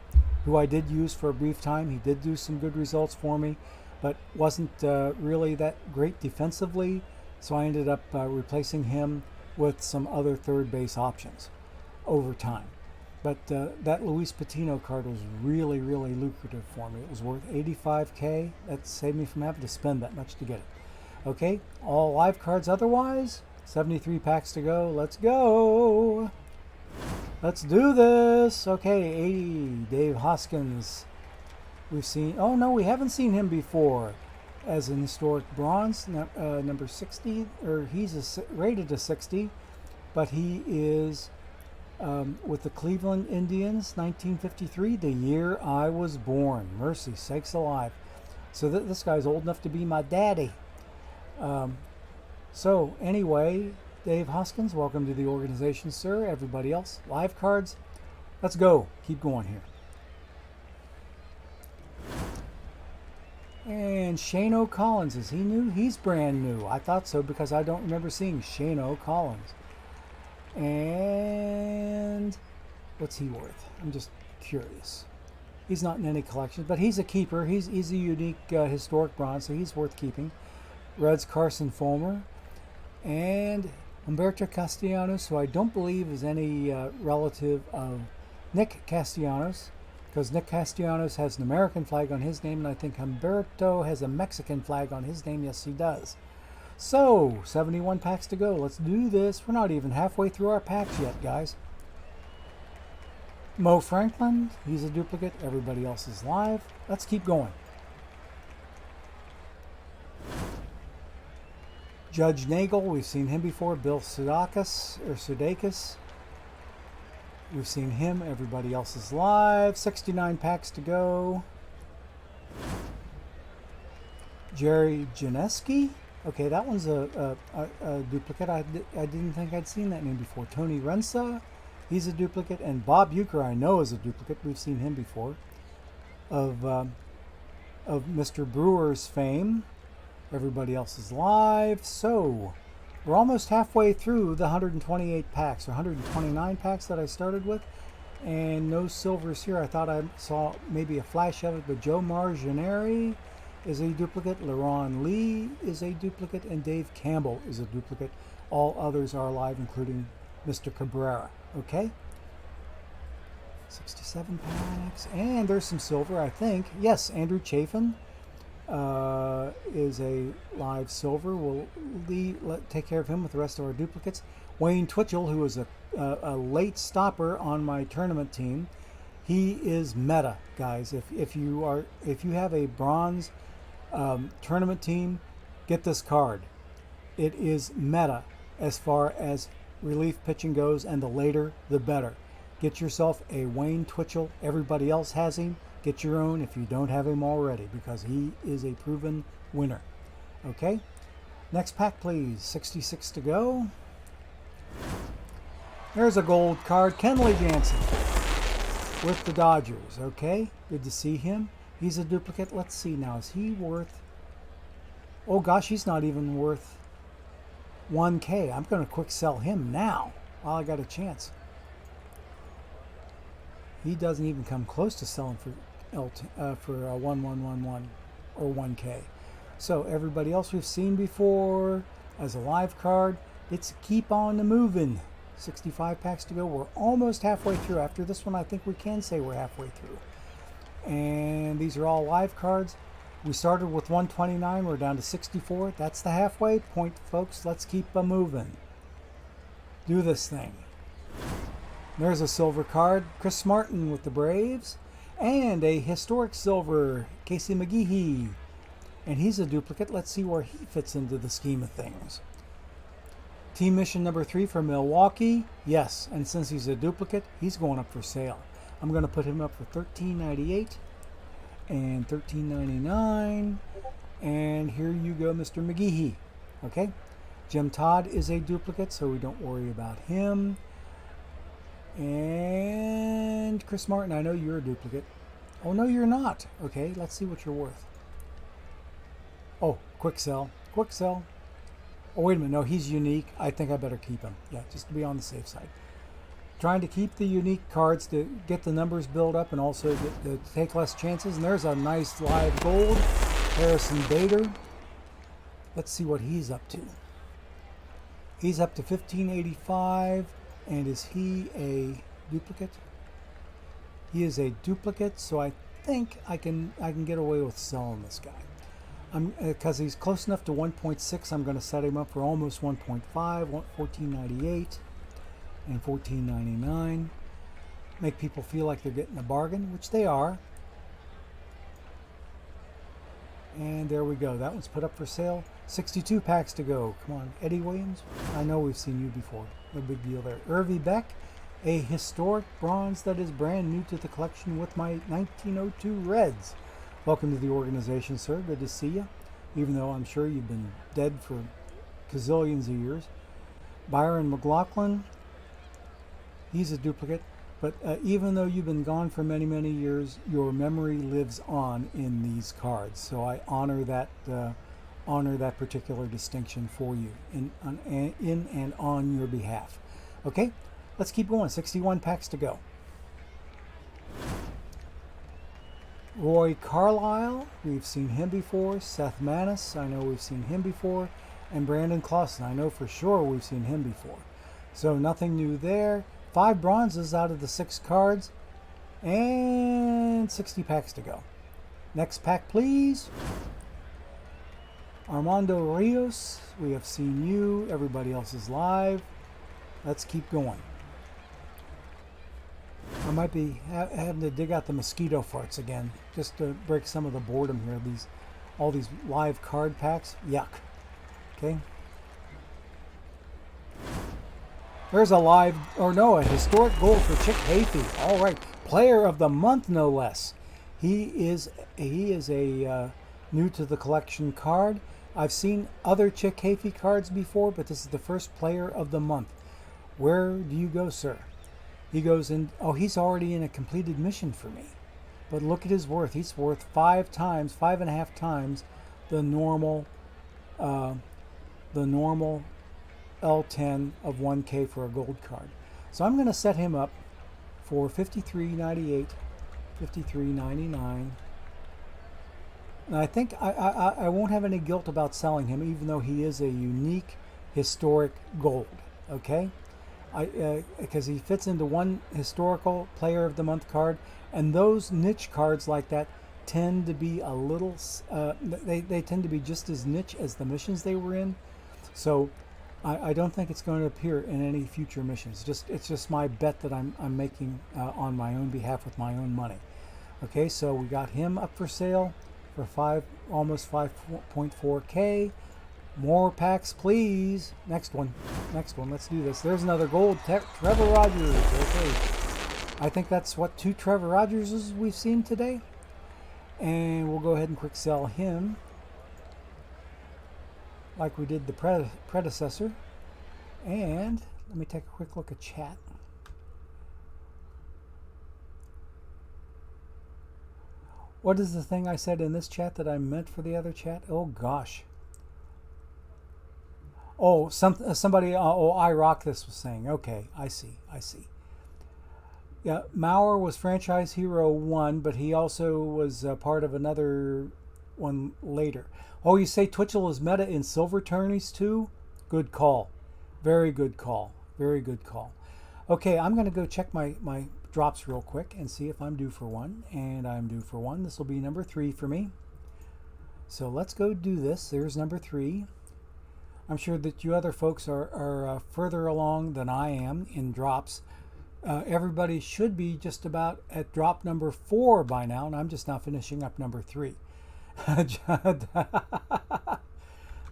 who I did use for a brief time. He did do some good results for me, but wasn't really that great defensively. So I ended up replacing him with some other third base options over time. But that Luis Patino card was really, really lucrative for me. It was worth 85K. That saved me from having to spend that much to get it. Okay, all live cards otherwise. 73 packs to go. Let's go. Let's do this. Okay, 80. Dave Hoskins. We've seen... Oh, no, we haven't seen him before as an historic bronze. Number 60. Or he's rated a 60. But he is... with the Cleveland Indians, 1953, the year I was born. Mercy sakes alive. So this guy's old enough to be my daddy. So anyway, Dave Hoskins, welcome to the organization, sir. Everybody else, live cards. Let's go. Keep going here. And Shane O'Collins, is he new? He's brand new. I thought so because I don't remember seeing Shane O'Collins. And what's he worth? I'm just curious. He's not in any collections, but he's a keeper. He's a unique historic bronze, so he's worth keeping. Reds Carson Fulmer. And Humberto Castellanos, who I don't believe is any relative of Nick Castellanos, because Nick Castellanos has an American flag on his name, and I think Humberto has a Mexican flag on his name. Yes, he does. So, 71 packs to go. Let's do this. We're not even halfway through our packs yet, guys. Mo Franklin, he's a duplicate. Everybody else is live. Let's keep going. Judge Nagel, we've seen him before. Bill Sudakis. We've seen him. Everybody else is live. 69 packs to go. Jerry Janeski. Okay, that one's a duplicate. I didn't think I'd seen that name before. Tony Rensa, he's a duplicate. And Bob Uecker, I know, is a duplicate. We've seen him before. Of Mr. Brewer's fame. Everybody else is live. So, we're almost halfway through the 128 packs, or 129 packs that I started with. And no silvers here. I thought I saw maybe a flash of it, but Joe Margineri is a duplicate, LeRon Lee is a duplicate, and Dave Campbell is a duplicate. All others are alive, including Mr. Cabrera. Okay? 67 packs. And there's some silver, I think. Yes, Andrew Chafin is a live silver. We'll take care of him with the rest of our duplicates. Wayne Twitchell, who is a late stopper on my tournament team, he is meta, guys. If you have a bronze tournament team, get this card. It is meta as far as relief pitching goes, and the later the better. Get yourself a Wayne Twitchell. Everybody else has him. Get your own if you don't have him already, because he is a proven winner. Okay, next pack please. 66 to go. There's a gold card, Kenley Jansen with the Dodgers. Okay, good to see him. He's a duplicate. Let's see now, is he worth, oh gosh, he's not even worth 1K. I'm going to quick sell him now while I got a chance. He doesn't even come close to selling for 1111 or 1K. So everybody else we've seen before as a live card. It's keep on moving. 65 packs to go. We're almost halfway through. After this one, I think we can say we're halfway through. And these are all live cards. We started with 129. We're down to 64. That's the halfway point, folks. Let's keep moving. Do this thing. There's a silver card, Chris Martin with the Braves, and a historic silver, Casey McGehee. And he's a duplicate. Let's see where he fits into the scheme of things. Team mission number 3 for Milwaukee. Yes, and since he's a duplicate, he's going up for sale. I'm going to put him up for $13.98 and $13.99. And here you go, Mr. McGehee. Okay? Jim Todd is a duplicate, so we don't worry about him. And Chris Martin, I know you're a duplicate. Oh, no, you're not. Okay, let's see what you're worth. Oh, quick sell. Quick sell. Oh, wait a minute. No, he's unique. I think I better keep him. Yeah, just to be on the safe side. Trying to keep the unique cards to get the numbers built up and also to take less chances. And there's a nice live gold. Harrison Bader. Let's see what he's up to. He's up to 1585. And is he a duplicate? He is a duplicate, so I think I can get away with selling this guy. Because he's close enough to 1.6, I'm going to set him up for almost 1.5, 14.98 and 14.99. Make people feel like they're getting a bargain, which they are. And there we go. That one's put up for sale. 62 packs to go. Come on, Eddie Williams. I know we've seen you before. No big deal there. Irvy Beck, a historic bronze that is brand new to the collection with my 1902 Reds. Welcome to the organization, sir. Good to see you, even though I'm sure you've been dead for gazillions of years. Byron McLaughlin, he's a duplicate. But even though you've been gone for many, many years, your memory lives on in these cards. So I honor that particular distinction for you in and on your behalf. Okay, let's keep going. 61 packs to go. Roy Carlisle, we've seen him before. Seth Manis, I know we've seen him before. And Brandon Clausen, I know for sure we've seen him before. So nothing new there. 5 bronzes out of the 6 cards, and 60 packs to go. Next pack, please. Armando Rios, we have seen you. Everybody else is live. Let's keep going. I might be having to dig out the mosquito farts again, just to break some of the boredom here. All these live card packs, yuck. Okay. There's a historic gold for Chick Hayfie. All right, player of the month, no less. He is a new to the collection card. I've seen other Chick Hayfie cards before, but this is the first player of the month. Where do you go, sir? He goes in. Oh, he's already in a completed mission for me. But look at his worth. He's worth 5.5 times the normal L10 of 1K for a gold card. So I'm going to set him up for $53.98, $53.99. And I think I won't have any guilt about selling him, even though he is a unique, historic gold. Okay, because he fits into one historical player of the month card, and those niche cards like that tend to be a little. They tend to be just as niche as the missions they were in. So I don't think it's going to appear in any future missions. It's just my bet that I'm making on my own behalf with my own money. Okay, so we got him up for sale for almost 5.4K. More packs, please. Next one. Let's do this. There's another gold. Trevor Rogers. Okay, I think that's what 2 Trevor Rogerses we've seen today, and we'll go ahead and quick sell him like we did the predecessor. And let me take a quick look at chat. What is the thing I said in this chat that I meant for the other chat? Oh gosh. Oh, somebody. Oh, I Rock This was saying. Okay, I see. Yeah, Maurer was Franchise Hero 1, but he also was part of another one later. Oh, you say Twitchell is meta in Silver Tourneys too? Good call. Very good call. Okay, I'm going to go check my drops real quick and see if I'm due for one. And I'm due for one. This will be number 3 for me. So let's go do this. There's number 3. I'm sure that you other folks are further along than I am in drops. Everybody should be just about at drop number 4 by now, and I'm just now finishing up number 3.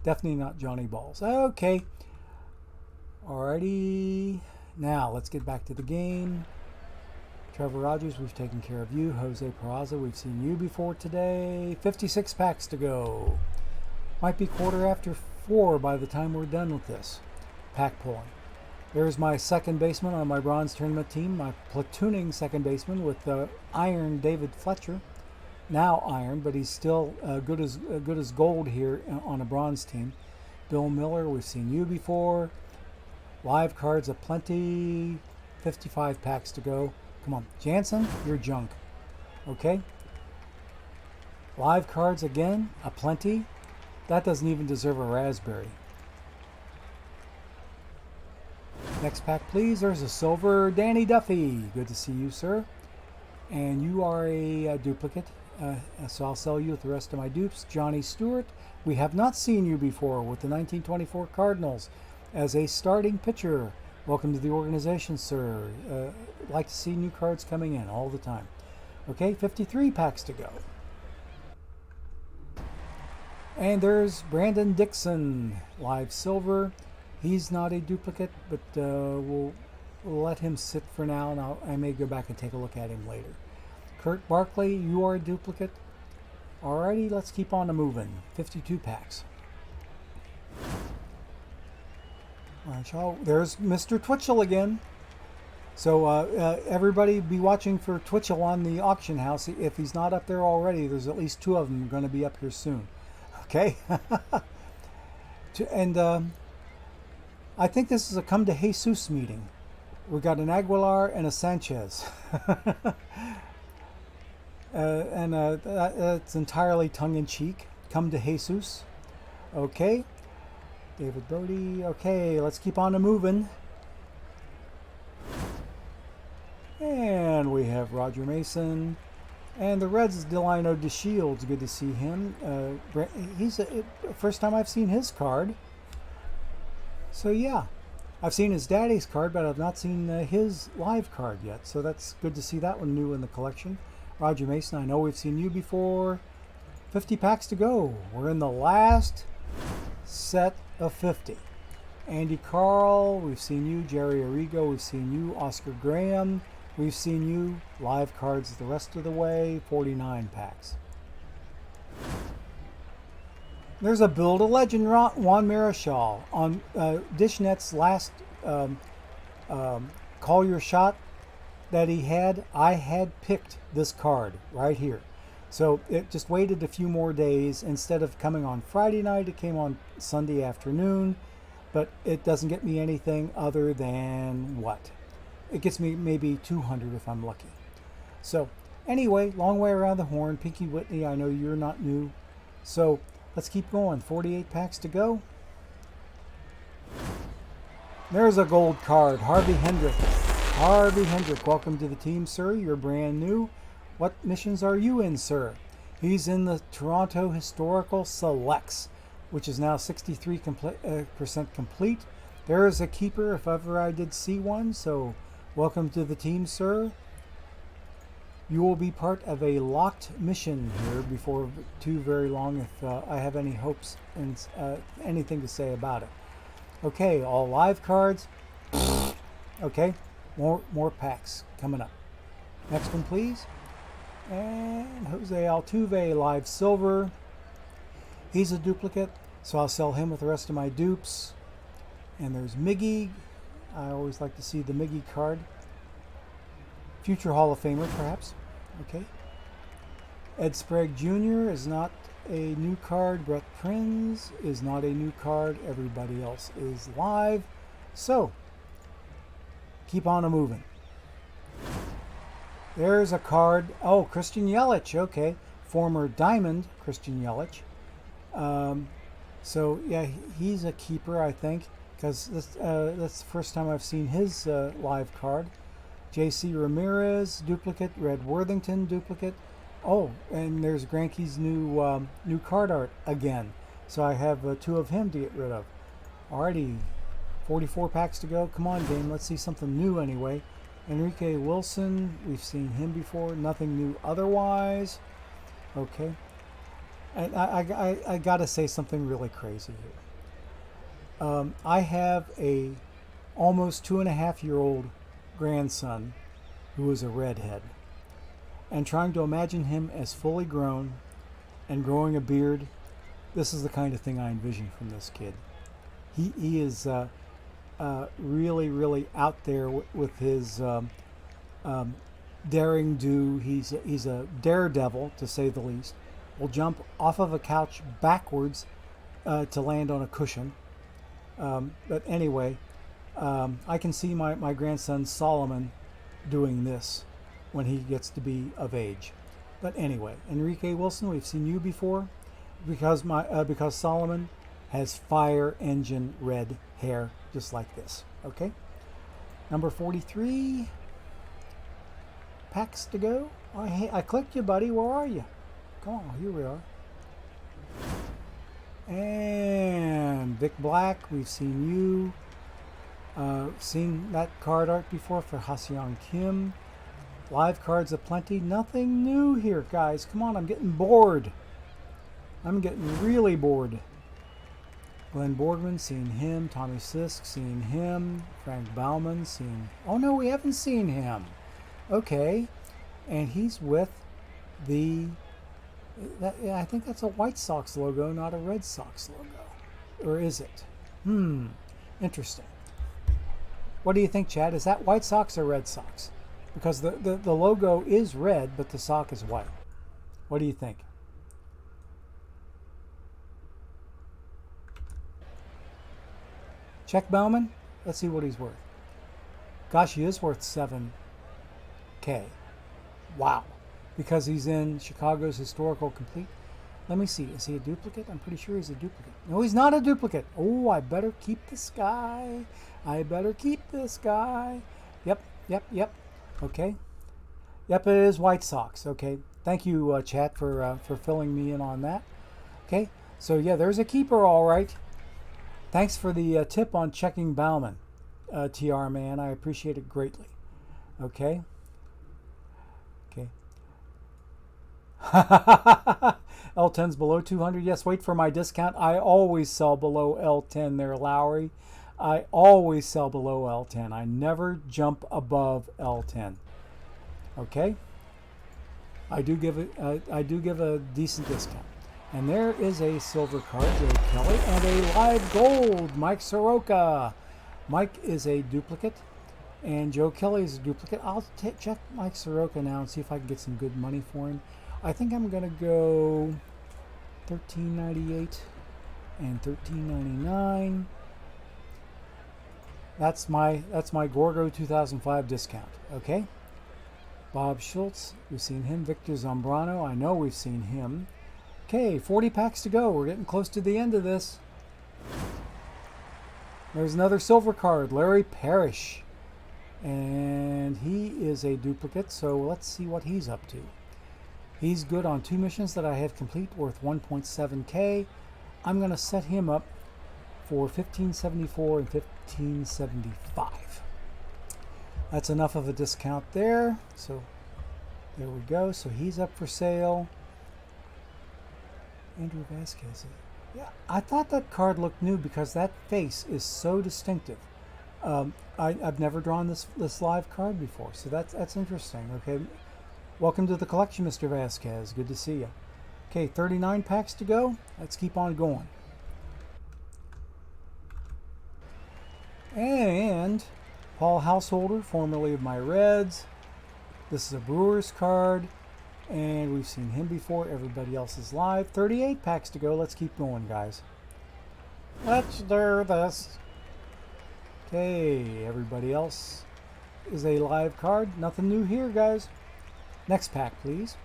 Definitely not Johnny Balls. Okay. Alrighty. Now let's get back to the game. Trevor Rogers, we've taken care of you. Jose Peraza, we've seen you before today. 56 packs to go. Might be 4:15 by the time we're done with this pack pulling. There's my second baseman on my bronze tournament team, my platooning second baseman with the iron David Fletcher. Now iron, but he's still good as gold here on a bronze team. Bill Miller, we've seen you before. Live cards aplenty. 55 packs to go. Come on, Jansen, you're junk. Okay. Live cards again, aplenty. That doesn't even deserve a raspberry. Next pack, please. There's a silver Danny Duffy. Good to see you, sir. And you are a duplicate, so I'll sell you with the rest of my dupes. Johnny Stewart. We have not seen you before with the 1924 Cardinals as a starting pitcher. Welcome to the organization, sir. Like to see new cards coming in all the time. Okay, 53 packs to go. And there's Brandon Dixon, live silver. He's not a duplicate, but we'll let him sit for now, and I may go back and take a look at him later. Kurt Barkley, you are a duplicate. Alrighty, let's keep on moving. 52 packs. There's Mr. Twitchell again. So everybody be watching for Twitchell on the auction house. If he's not up there already, there's at least 2 of them going to be up here soon. Okay? And I think this is a Come to Jesus meeting. We got an Aguilar and a Sanchez. It's entirely tongue-in-cheek. Come to Jesus. Okay. David Bodie. Okay, let's keep on moving. And we have Roger Mason. And the Reds is Delino DeShields. Good to see him. He's first time I've seen his card. So yeah, I've seen his daddy's card, but I've not seen his live card yet. So that's good to see that one new in the collection. Roger Mason, I know we've seen you before. 50 packs to go. We're in the last set of 50. Andy Carl, we've seen you. Jerry Arrigo, we've seen you. Oscar Graham, we've seen you. Live cards the rest of the way. 49 packs. There's a Build a Legend Juan Marichal on DishNet's last Call Your Shot that he had. I had picked this card right here. So it just waited a few more days. Instead of coming on Friday night, it came on Sunday afternoon. But it doesn't get me anything other than what? it gets me maybe 200 if I'm lucky. So anyway, long way around the horn. Pinky Whitney, I know you're not new. So let's keep going. 48 packs to go. There's a gold card. Harvey Hendrick. Harvey Hendrick, welcome to the team, sir. You're brand new. What missions are you in, sir? He's in the Toronto Historical Selects, which is now 63% complete. There is a keeper if ever I did see one, so welcome to the team, sir. You will be part of a locked mission here before too very long if I have any hopes and anything to say about it. Okay, all live cards. Okay, more packs coming up. Next one, please. And Jose Altuve, live silver. He's a duplicate, so I'll sell him with the rest of my dupes. And there's Miggy. I always like to see the Miggy card. Future Hall of Famer, perhaps. Okay. Ed Sprague Jr. is not a new card. Brett Prinz is not a new card. Everybody else is live. So, keep on moving. There's a card. Oh, Christian Yelich. Okay. Former Diamond Christian Yelich. So, yeah, he's a keeper, I think, because that's the first time I've seen his live card. J.C. Ramirez, duplicate. Red Worthington, duplicate. Oh, and there's Granke's new card art again. So I have two of him to get rid of. Alrighty, 44 packs to go. Come on, game. Let's see something new anyway. Enrique Wilson, we've seen him before. Nothing new otherwise. Okay. And I got to say something really crazy here. I have a almost 2.5-year-old grandson who is a redhead. And trying to imagine him as fully grown and growing a beard, this is the kind of thing I envision from this kid. He is really, really out there with his daring do. He's a daredevil, to say the least. Will jump off of a couch backwards to land on a cushion. But anyway, I can see my grandson Solomon doing this when he gets to be of age. But anyway, Enrique Wilson, we've seen you before, because Solomon has fire engine red hair, just like this. Okay, number 43 packs to go. I clicked you, buddy. Where are you? Come on, here we are. And Vic Black, we've seen you. Seen that card art before for Ha-Seong Kim. Live cards aplenty. Nothing new here, guys. Come on, I'm getting bored. I'm getting really bored. Glenn Borgman, seen him. Tommy Sisk, seen him. Frank Baumann, seen... Oh, no, we haven't seen him. Okay. And he's with the... I think that's a White Sox logo, not a Red Sox logo. Or is it? Interesting. What do you think, Chad? Is that White Sox or Red Sox? Because the logo is red, but the sock is white. What do you think? Check Bauman. Let's see what he's worth. Gosh, he is worth $7K. Wow. Because he's in Chicago's Historical Complete. Let me see. Is he a duplicate? I'm pretty sure he's a duplicate. No, he's not a duplicate. Oh, I better keep this guy. I better keep this guy. Yep. Okay. Yep, it is White Sox. Okay. Thank you, chat, for filling me in on that. Okay. So, yeah, there's a keeper, all right. Thanks for the tip on checking Bauman, TR man. I appreciate it greatly. Okay. L10's below 200. Yes, wait for my discount. I always sell below L10 there, Lowry. I always sell below L10. I never jump above L10. Okay? I do give a decent discount. And there is a silver card, Joe Kelly, and a live gold, Mike Soroka. Mike is a duplicate, and Joe Kelly is a duplicate. I'll check Mike Soroka now and see if I can get some good money for him. I think I'm going to go $13.98 and $13.99. That's my Gorgo 2005 discount. Okay. Bob Schultz, we've seen him. Victor Zambrano, I know we've seen him. Okay, 40 packs to go. We're getting close to the end of this. There's another silver card, Larry Parrish. And he is a duplicate, so let's see what he's up to. He's good on 2 missions that I have complete, worth 1.7K. I'm going to set him up for 1574 and 1575. That's enough of a discount there. So there we go. So he's up for sale. Andrew Vasquez. Yeah, I thought that card looked new because that face is so distinctive. I've never drawn this live card before, so that's interesting. Okay, welcome to the collection, Mr. Vasquez. Good to see you. Okay, 39 packs to go. Let's keep on going. And Paul Householder, formerly of my Reds. This is a Brewers card, and we've seen him before. Everybody else is live. 38 packs to go. Let's keep going, guys. Let's do this. Okay, everybody else is a live card. Nothing new here, guys. Next pack, please.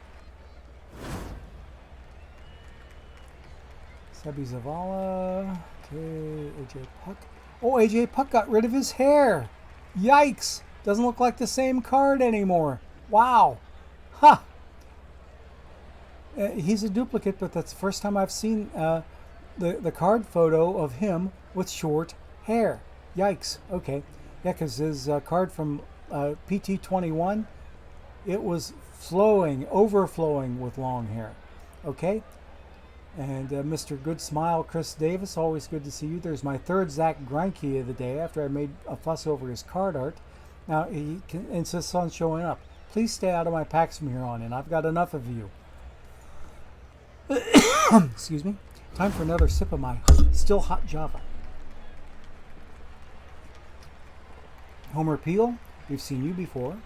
Sebi Zavala. Okay, AJ Puck. Oh, AJ Puck got rid of his hair. Yikes. Doesn't look like the same card anymore. Wow. Huh. He's a duplicate, but that's the first time I've seen the card photo of him with short hair. Yikes. Okay. Yeah, because his card from PT21, it was flowing, overflowing with long hair. Okay. And Mr. Good Smile, Chris Davis, always good to see you. There's my third Zach Greinke of the day after I made a fuss over his card art. Now, he insists on showing up. Please stay out of my packs from here on in. I've got enough of you. Excuse me. Time for another sip of my still hot Java. Homer Peel, we've seen you before.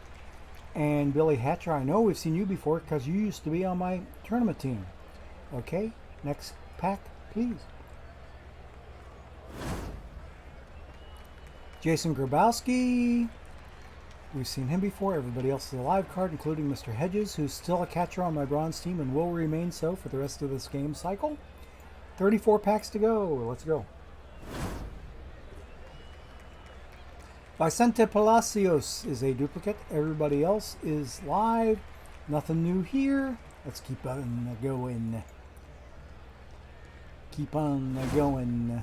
And Billy Hatcher, I know we've seen you before because you used to be on my tournament team. Okay, next pack, please. Jason Grabowski, we've seen him before. Everybody else is a live card, including Mr. Hedges, who's still a catcher on my bronze team and will remain so for the rest of this game cycle. 34 packs to go. Let's go. Vicente Palacios is a duplicate. Everybody else is live. Nothing new here. Let's keep on going. Keep on going.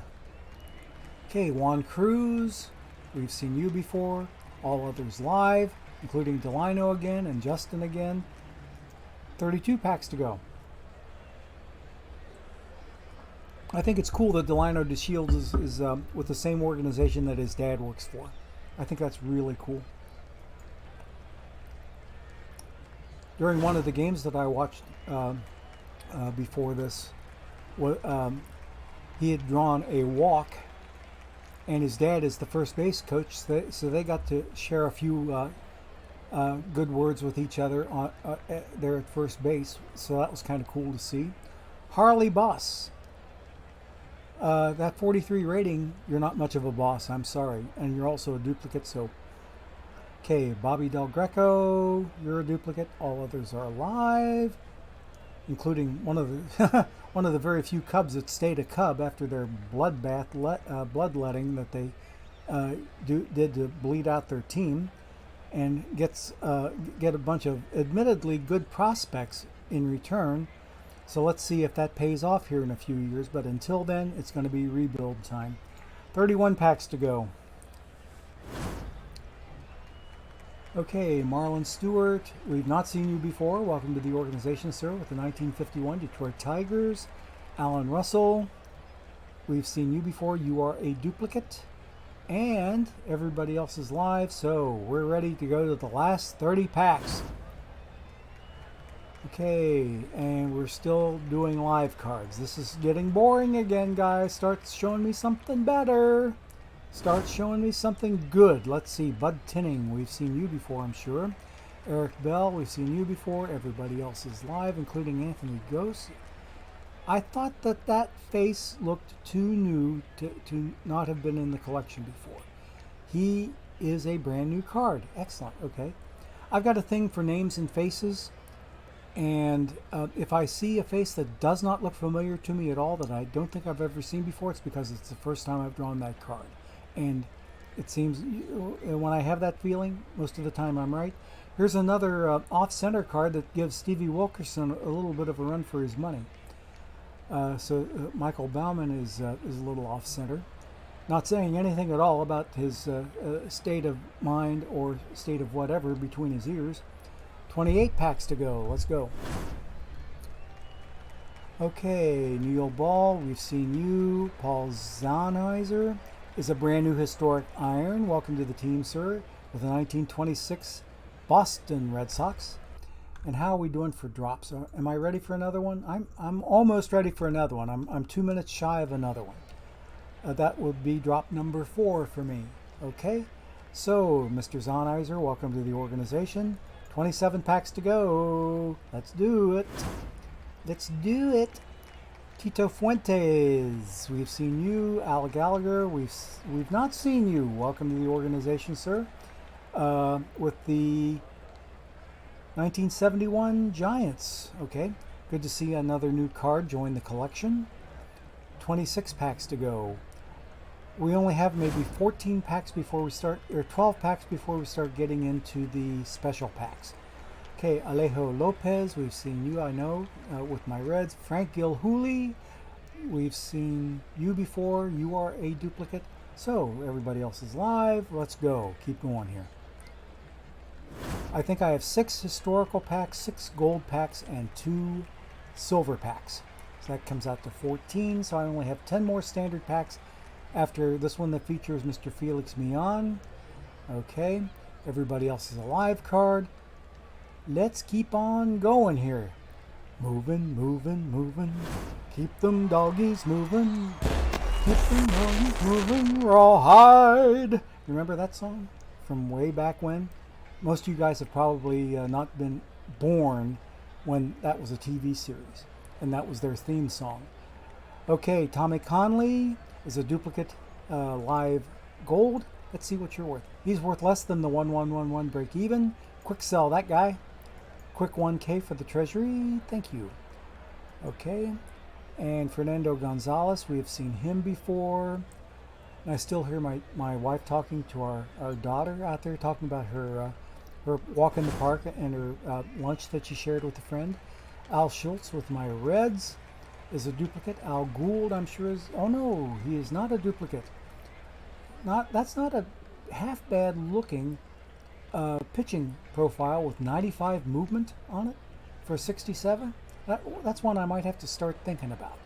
Okay, Juan Cruz. We've seen you before. All others live, including Delino again and Justin again. 32 packs to go. I think it's cool that Delino DeShields is with the same organization that his dad works for. I think that's really cool. During one of the games that I watched before this, he had drawn a walk, and his dad is the first base coach, so they got to share a few good words with each other there at first base. So that was kind of cool to see. Harley Boss. That 43 rating, you're not much of a boss, I'm sorry. And you're also a duplicate, so... Okay, Bobby Del Greco, you're a duplicate. All others are alive, including one of the one of the very few Cubs that stayed a Cub after their bloodletting that they did to bleed out their team, and get a bunch of admittedly good prospects in return. So let's see if that pays off here in a few years. But until then, it's going to be rebuild time. 31 packs to go. Okay, Marlon Stewart. We've not seen you before. Welcome to the organization, sir, with the 1951 Detroit Tigers. Alan Russell. We've seen you before. You are a duplicate. And everybody else is live. So we're ready to go to the last 30 packs. Okay, and we're still doing live cards. This is getting boring again, guys. Start showing me something better. Start showing me something good. Let's see. Bud Tinning, we've seen you before, I'm sure. Eric Bell, we've seen you before. Everybody else is live, including Anthony Gose. I thought that face looked too new to not have been in the collection before. He is a brand new card. Excellent. Okay. I've got a thing for names and faces. And if I see a face that does not look familiar to me at all, that I don't think I've ever seen before, it's because it's the first time I've drawn that card. And it seems when I have that feeling, most of the time I'm right. Here's another off-center card that gives Stevie Wilkerson a little bit of a run for his money. Michael Baumann is a little off-center. Not saying anything at all about his state of mind or state of whatever between his ears. 28 packs to go. Let's go. Okay, Neil Ball, we've seen you. Paul Zahnizer is a brand new historic iron. Welcome to the team, sir, with the 1926 Boston Red Sox. And how are we doing for drops? Am I ready for another one? I'm almost ready for another one. I'm 2 minutes shy of another one. That would be drop number 4 for me. Okay, so Mr. Zahnizer, welcome to the organization. 27 packs to go. Let's do it. Let's do it. Tito Fuentes, we've seen you. Al Gallagher, we've not seen you. Welcome to the organization, sir. With the 1971 Giants. Okay, good to see another new card join the collection. 26 packs to go. We only have maybe 14 packs before we start, or 12 packs before we start getting into the special packs. Okay, Alejo Lopez, we've seen you, I know, with my Reds. Frank Gilhooly, we've seen you before. You are a duplicate. So, everybody else is live. Let's go. Keep going here. I think I have 6 historical packs, 6 gold packs, and 2 silver packs. So that comes out to 14. So I only have 10 more standard packs after this one that features Mr. Felix Millan. Okay, everybody else is a live card. Let's keep on going here. Moving, moving, moving. Keep them doggies moving. Keep them doggies moving. Rawhide. Remember that song from way back when? Most of you guys have probably not been born when that was a TV series and that was their theme song. Okay, Tommy Conley is a duplicate live gold. Let's see what you're worth. He's worth less than the 1111 break even. Quick sell that guy. Quick 1K for the treasury. Thank you. Okay. And Fernando Gonzalez, we have seen him before. And I still hear my wife talking to our daughter out there, talking about her walk in the park and her lunch that she shared with a friend. Al Schultz with my Reds is a duplicate. Al Gould, I'm sure is. Oh no, he is not a duplicate. That's not a half bad looking pitching profile with 95 movement on it for 67. That's one I might have to start thinking about.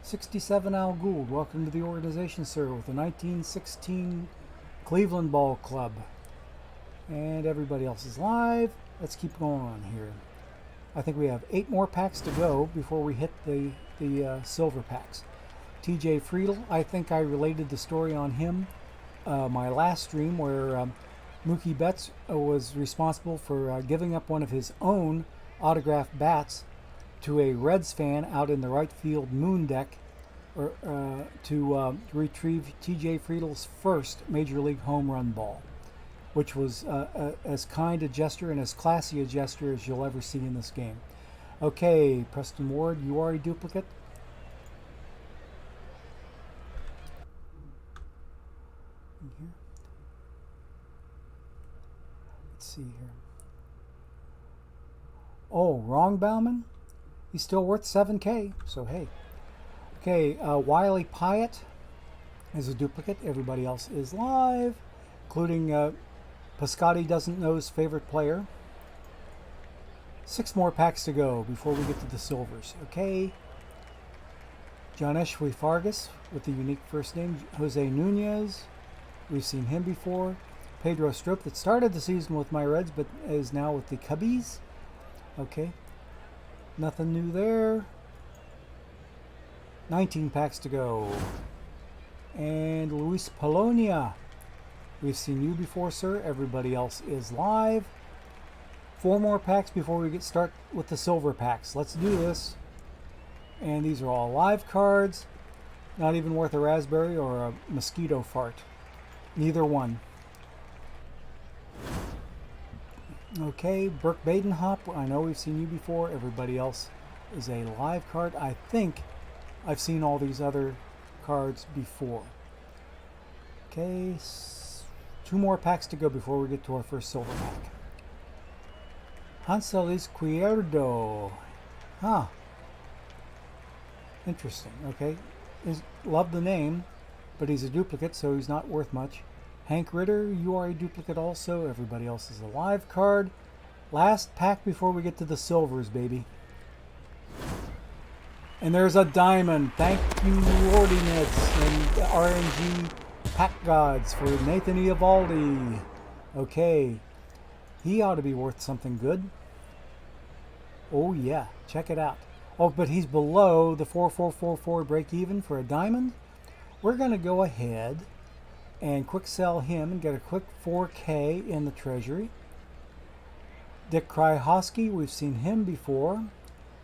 67 Al Gould, welcome to the organization, sir, with the 1916 Cleveland Ball Club. And everybody else is live. Let's keep going on here. I think we have 8 more packs to go before we hit the silver packs. TJ Friedl, I think I related the story on him my last stream where Mookie Betts was responsible for giving up one of his own autographed bats to a Reds fan out in the right field moon deck to retrieve TJ Friedl's first Major League home run ball, which was as kind a gesture and as classy a gesture as you'll ever see in this game. Okay, Preston Ward, you are a duplicate. Here. Let's see here. Oh, wrong Bauman? He's still worth 7K, so hey. Okay, Wiley Pyatt is a duplicate. Everybody else is live, including Piscotti doesn't know his favorite player. 6 more packs to go before we get to the silvers. Okay. John Eshway Fargas with the unique first name. Jose Nunez. We've seen him before. Pedro Strop that started the season with my Reds but is now with the Cubbies. Okay. Nothing new there. 19 packs to go. And Luis Polonia. We've seen you before, sir. Everybody else is live. 4 more packs before we start with the silver packs. Let's do this. And these are all live cards. Not even worth a raspberry or a mosquito fart. Neither one. Okay, Burke Badenhop, I know we've seen you before. Everybody else is a live card. I think I've seen all these other cards before. Okay, 2 more packs to go before we get to our first silver pack. Hansel Izquierdo. Huh. Interesting. Okay. Love the name, but he's a duplicate, so he's not worth much. Hank Ritter, you are a duplicate also. Everybody else is a live card. Last pack before we get to the silvers, baby. And there's a diamond. Thank you, Ordinance and RNG Pack Gods, for Nathan Eovaldi. Okay. He ought to be worth something good. Oh, yeah. Check it out. Oh, but he's below the 4444 break even for a diamond. We're going to go ahead and quick sell him and get a quick 4K in the treasury. Dick Kryhoski, we've seen him before.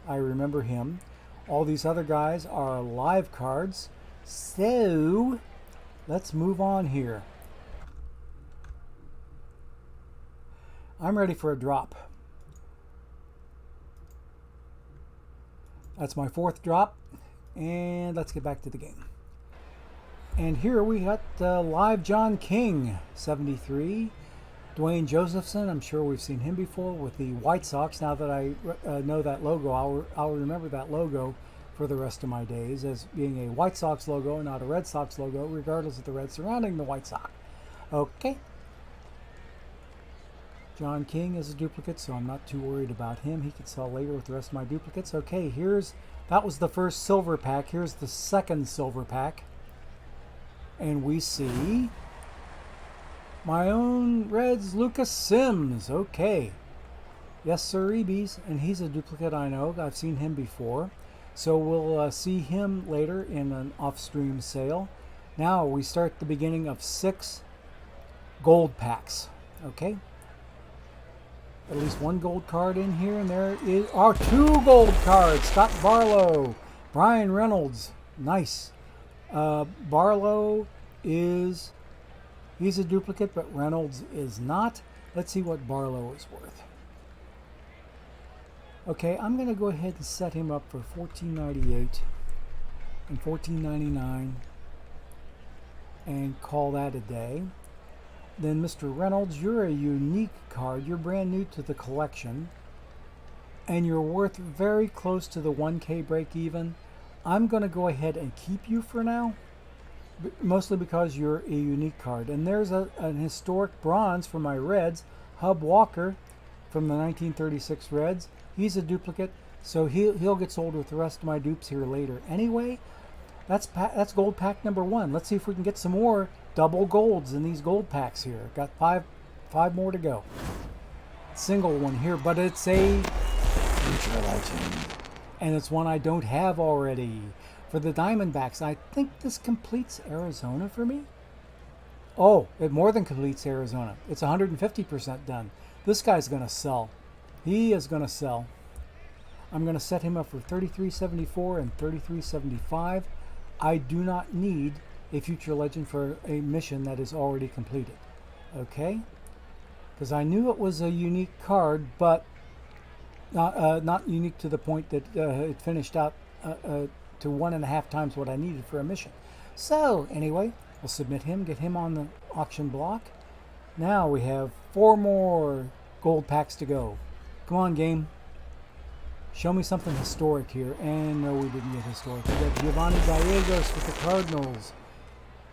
I remember him. All these other guys are live cards. So let's move on here. I'm ready for a drop. That's my 4th drop. And let's get back to the game. And here we got live John King, 73. Dwayne Josephson, I'm sure we've seen him before with the White Sox. Now that I know that logo, I'll remember that logo for the rest of my days as being a White Sox logo, not a Red Sox logo, regardless of the red surrounding the White Sox. Okay. John King is a duplicate, so I'm not too worried about him. He can sell later with the rest of my duplicates. Okay, that was the first silver pack. Here's the second silver pack. And we see my own Reds, Lucas Sims. Okay. Yes, sir, EBs. And he's a duplicate, I know. I've seen him before. So we'll see him later in an off-stream sale. Now we start the beginning of 6 gold packs. Okay. At least 1 gold card in here. And there are 2 gold cards. Scott Barlow. Brian Reynolds. Nice. Barlow he's a duplicate, but Reynolds is not. Let's see what Barlow is worth. Okay, I'm going to go ahead and set him up for $14.98 and $14.99 and call that a day. Then Mr. Reynolds, you're a unique card. You're brand new to the collection, and you're worth very close to the 1K break even. I'm going to go ahead and keep you for now, mostly because you're a unique card. And there's an historic bronze for my Reds, Hub Walker from the 1936 Reds. He's a duplicate, so he'll get sold with the rest of my dupes here later. Anyway, that's gold pack number 1. Let's see if we can get some more double golds in these gold packs here. Got five more to go. Single one here, but it's a future legend. And it's one I don't have already. For the Diamondbacks, I think this completes Arizona for me. Oh, it more than completes Arizona. It's 150% done. This guy's going to sell. He is going to sell. I'm going to set him up for $33.74 and $33.75. I do not need a future legend for a mission that is already completed. Okay? Because I knew it was a unique card, but not unique to the point that it finished out to 1.5 times what I needed for a mission. So, anyway, we'll submit him, get him on the auction block. Now we have 4 more gold packs to go. Come on, game. Show me something historic here. And no, we didn't get historic. We got Giovanni Gallegos with the Cardinals.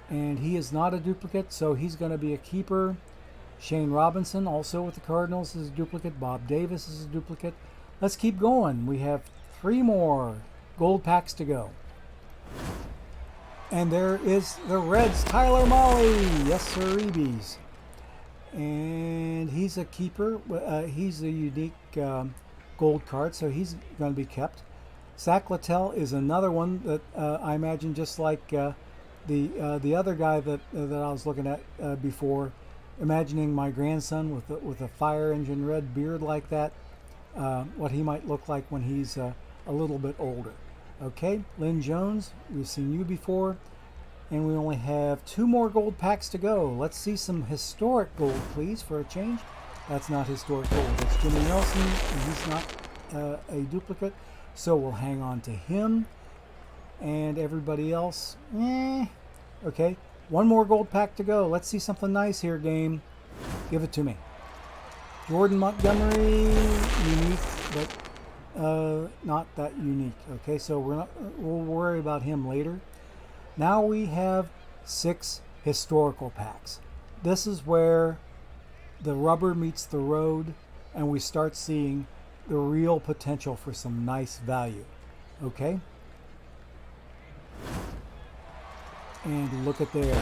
And he is not a duplicate, so he's going to be a keeper. Shane Robinson, also with the Cardinals, is a duplicate. Bob Davis is a duplicate. Let's keep going. We have 3 more gold packs to go. And there is the Reds, Tyler Mahle. Yes, sir, EBs. And he's a keeper. He's a unique gold card, so he's going to be kept. Zach Littell is another one that I imagine, just like the other guy that I was looking at before, imagining my grandson with a fire engine red beard like that, what he might look like when he's a little bit older. Okay, Lynn Jones, we've seen you before, and we only have 2 more gold packs to go. Let's see some historic gold, please, for a change. That's not historic gold. It's Jimmy Nelson, and he's not a duplicate. So we'll hang on to him. And everybody else, okay. One more gold pack to go. Let's see something nice here, game. Give it to me. Jordan Montgomery, unique, but not that unique. Okay, so we'll worry about him later. Now we have 6 historical packs. This is where the rubber meets the road and we start seeing the real potential for some nice value. Okay? And look at their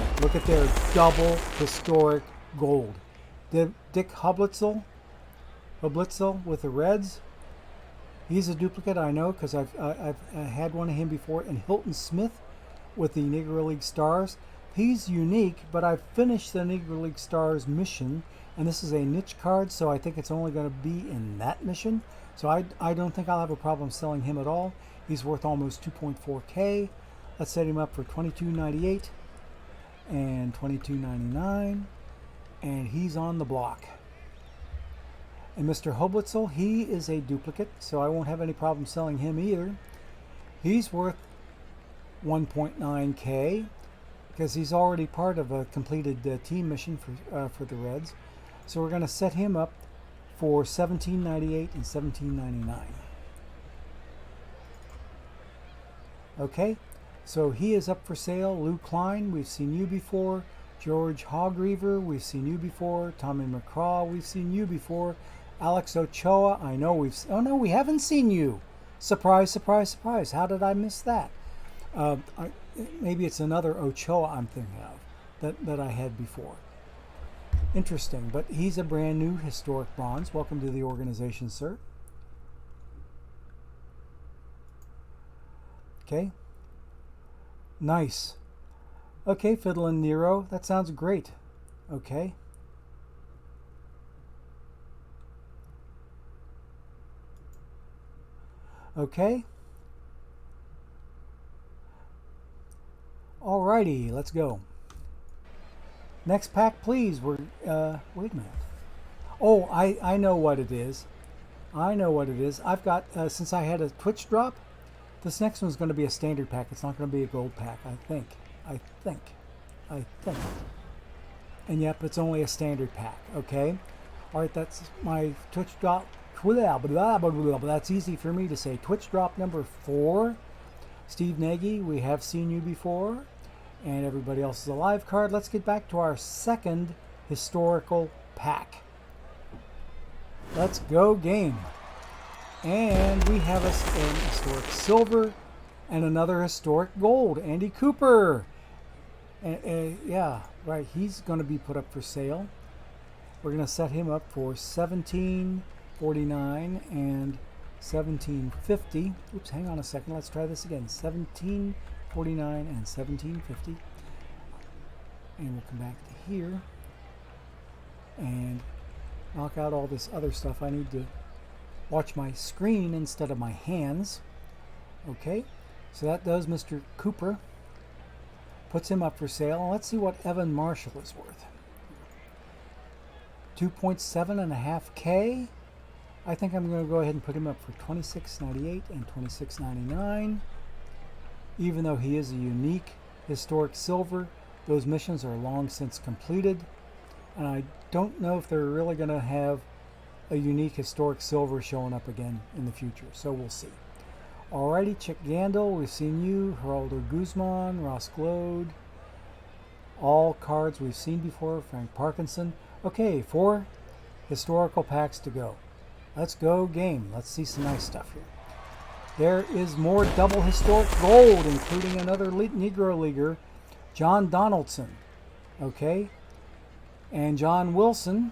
double historic gold. Dick Hublitzel with the Reds. He's a duplicate, I know, because I've had one of him before. And Hilton Smith with the Negro League Stars. He's unique, but I've finished the Negro League Stars mission, and this is a niche card, so I think it's only going to be in that mission. So I don't think I'll have a problem selling him at all. He's worth almost 2.4K. Let's set him up for $22.98 and $22.99, and he's on the block. And Mr. Hoblitzel, he is a duplicate, so I won't have any problem selling him either. He's worth 1.9K because he's already part of a completed team mission for the Reds. So we're going to set him up for $17.98 and $17.99. Okay, so he is up for sale. Lou Klein, we've seen you before. George Hogreaver, we've seen you before. Tommy McCraw, we've seen you before. Alex Ochoa, I know oh no, we haven't seen you. Surprise, surprise, surprise. How did I miss that? Maybe it's another Ochoa I'm thinking of that I had before. Interesting, but he's a brand new historic bronze. Welcome to the organization, sir. Okay. Nice. Okay, Fiddlin' Nero. That sounds great. Okay. Okay. Alrighty, let's go. Next pack, please. Wait a minute. Oh, I know what it is. I know what it is. I've got, since I had a Twitch drop, this next one's going to be a standard pack. It's not going to be a gold pack, I think. And yep, it's only a standard pack, okay? Alright, that's my Twitch drop. That's easy for me to say. Twitch drop number 4. Steve Nagy, we have seen you before. And everybody else is a live card. Let's get back to our second historical pack. Let's go game. And we have an historic silver and another historic gold. Andy Cooper. Yeah, right. He's going to be put up for sale. We're going to set him up for $17.49 and $17.50. Oops, hang on a second. Let's try this again. $17.49 and $17.50. And we'll come back to here and knock out all this other stuff. I need to watch my screen instead of my hands. Okay, so that does Mr. Cooper. Puts him up for sale. Let's see what Evan Marshall is worth. 2.75K. I think I'm going to go ahead and put him up for $26.98 and $26.99. Even though he is a unique historic silver, those missions are long since completed. And I don't know if they're really going to have a unique historic silver showing up again in the future. So we'll see. Alrighty, Chick Gandil, we've seen you. Geraldo Guzman, Ross Glode. All cards we've seen before. Frank Parkinson. Okay, 4 historical packs to go. Let's go game. Let's see some nice stuff here. There is more double historic gold, including another Negro Leaguer, John Donaldson. Okay, and John Wilson.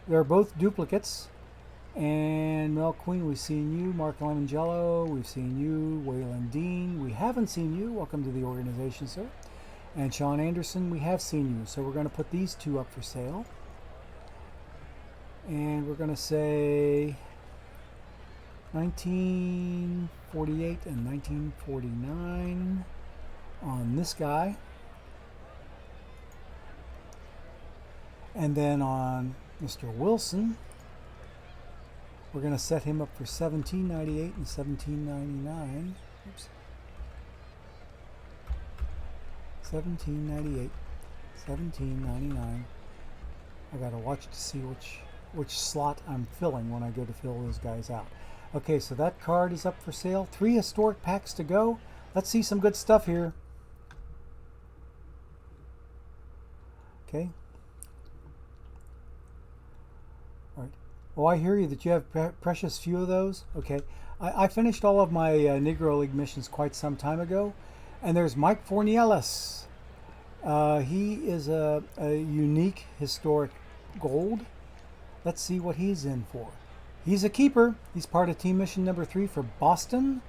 They're both duplicates. And Mel Queen, we've seen you. Mark Lemongello, we've seen you. Waylon Dean, we haven't seen you. Welcome to the organization, sir. And Sean Anderson, we have seen you. So we're going to put these 2 up for sale. And we're going to say 1948 and 1949 on this guy. And then on Mr. Wilson. We're going to set him up for $17.98 and $17.99. Oops. $17.98, $17.99. I got to watch to see which slot I'm filling when I go to fill those guys out. Okay, so that card is up for sale. 3 historic packs to go. Let's see some good stuff here. Okay. All right. Oh, I hear you that you have precious few of those. Okay. I finished all of my Negro League missions quite some time ago. And there's Mike Fornielis. He is a unique historic gold. Let's see what he's in for. He's a keeper. He's part of team mission number 3 for Boston.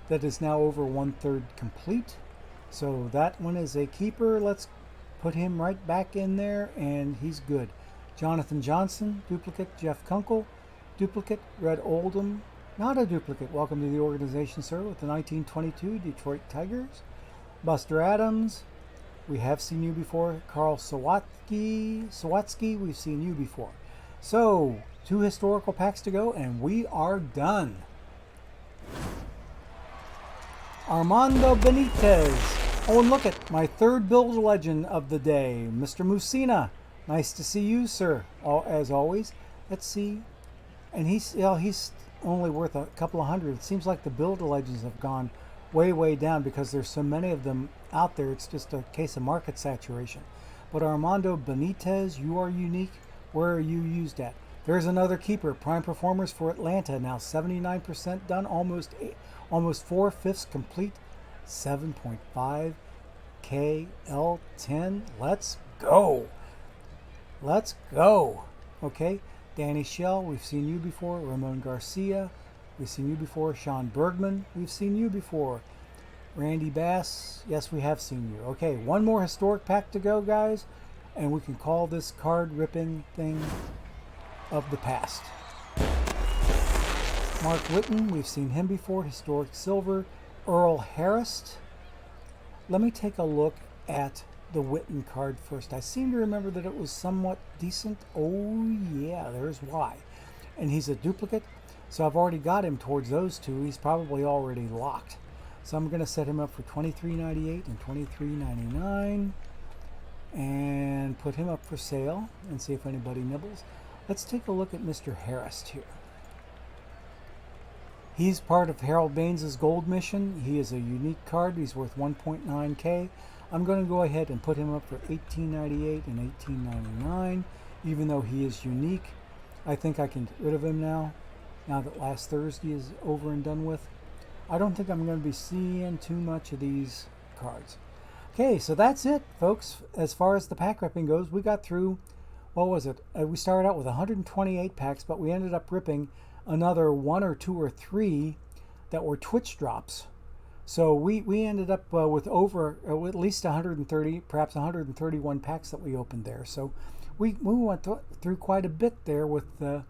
That is now over 1/3 complete. So that one is a keeper. Let's put him right back in there, and he's good. Jonathan Johnson, duplicate. Jeff Kunkel, duplicate. Red Oldham, not a duplicate. Welcome to the organization, sir, with the 1922 Detroit Tigers. Buster Adams, we have seen you before. Carl Sawatsky, we've seen you before. So, 2 historical packs to go, and we are done. Armando Benitez. Oh, and look at my 3rd build legend of the day, Mr. Musina. Nice to see you, sir, as always. Let's see. And he's only worth a couple of hundred. It seems like the build legends have gone way down because there's so many of them out there. It's just a case of market saturation. But Armando Benitez, you are unique. Where are you used at? There's another keeper. Prime Performers for Atlanta. Now 79% done. Almost 4/5 complete. 7.5 KL10. Let's go. Let's go. Okay. Danny Shell, we've seen you before. Ramon Garcia, we've seen you before. Sean Bergman, we've seen you before. Randy Bass, yes, we have seen you. Okay, 1 more historic pack to go, guys, and we can call this card ripping thing of the past. Mark Whitton, we've seen him before. Historic silver. Earl Harris. Let me take a look at the Whitton card first. I seem to remember that it was somewhat decent. Oh yeah, there's why. And he's a duplicate, so I've already got him towards those 2. He's probably already locked. So I'm going to set him up for $23.98 and $23.99 and put him up for sale and see if anybody nibbles. Let's take a look at Mr. Harris here. He's part of Harold Baines' gold mission. He is a unique card. He's worth 1.9K. I'm going to go ahead and put him up for $18.98 and $18.99, even though he is unique. I think I can get rid of him now that last Thursday is over and done with. I don't think I'm going to be seeing too much of these cards. Okay, so that's it, folks. As far as the pack ripping goes, we got through, what was it? We started out with 128 packs, but we ended up ripping another 1 or 2 or 3 that were Twitch drops. So we ended up with over at least 130, perhaps 131 packs that we opened there. So we went through quite a bit there with no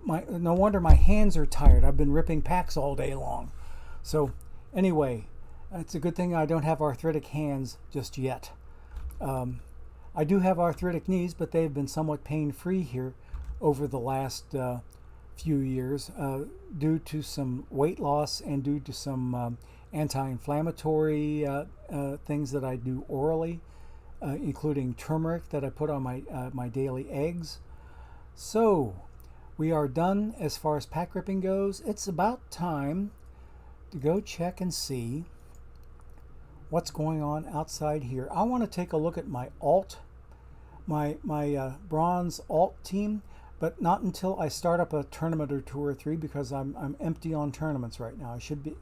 wonder my hands are tired. I've been ripping packs all day long. So anyway, it's a good thing I don't have arthritic hands just yet. I do have arthritic knees, but they've been somewhat pain-free here over the last few years due to some weight loss and due to some anti-inflammatory things that I do orally, including turmeric that I put on my daily eggs. So we are done as far as pack ripping goes. It's about time to go check and see what's going on outside here. I want to take a look at my my bronze alt team, but not until I start up a tournament or 2 or 3 because I'm empty on tournaments right now. I should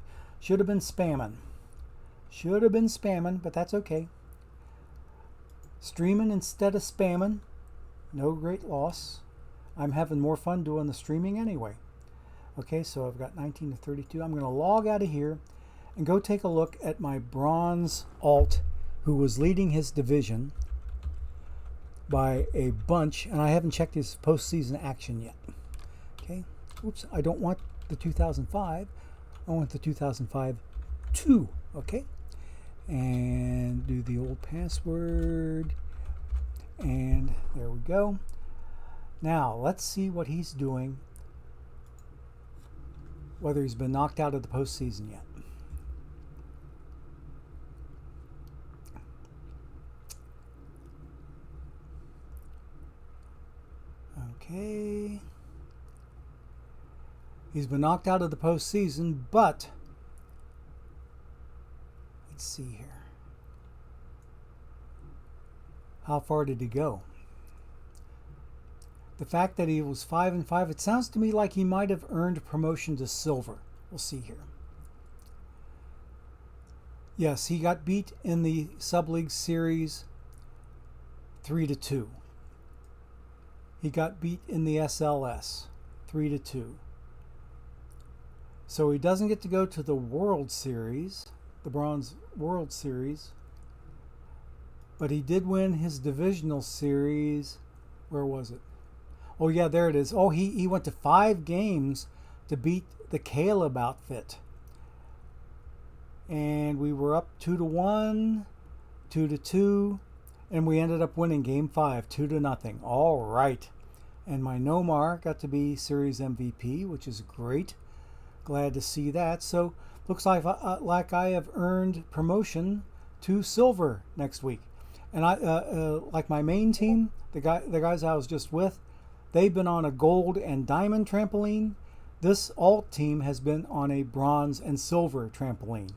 have been spamming. Should have been spamming, but that's okay. Streaming instead of spamming, no great loss. I'm having more fun doing the streaming anyway. Okay, so I've got 19 to 32. I'm going to log out of here and go take a look at my bronze alt who was leading his division by a bunch, and I haven't checked his postseason action yet. Okay, oops, I don't want the 2005. I want the 2005 2. Okay, and do the old password, and there we go. Now, let's see what he's doing, whether he's been knocked out of the postseason yet. Okay. He's been knocked out of the postseason, but let's see here. How far did he go? The fact that he was 5-5, it sounds to me like he might have earned promotion to silver. We'll see here. Yes, he got beat in the Subleague Series 3-2. He got beat in the SLS 3-2. So he doesn't get to go to the World Series, the Bronze World Series. But he did win his divisional series. Where was it? Oh, yeah, there it is. Oh, he went to 5 games to beat the Caleb outfit. And we were up 2-1, 2-2, and we ended up winning Game 5, 2-0. All right. And my Nomar got to be Series MVP, which is great. Glad to see that. So looks like I have earned promotion to silver next week. And I like my main team, the guys I was just with, they've been on a gold and diamond trampoline. This alt team has been on a bronze and silver trampoline.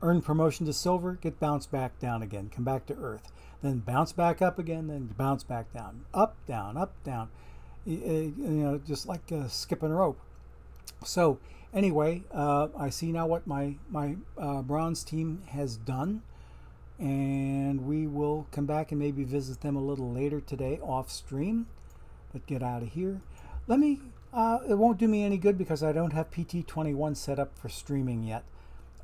Earn promotion to silver, get bounced back down again, come back to earth. Then bounce back up again, then bounce back down. Up, down, up, down. You know, just like skipping rope. So anyway, I see now what my bronze team has done. And we will come back and maybe visit them a little later today off stream. But get out of here. Let me, it won't do me any good because I don't have PT21 set up for streaming yet.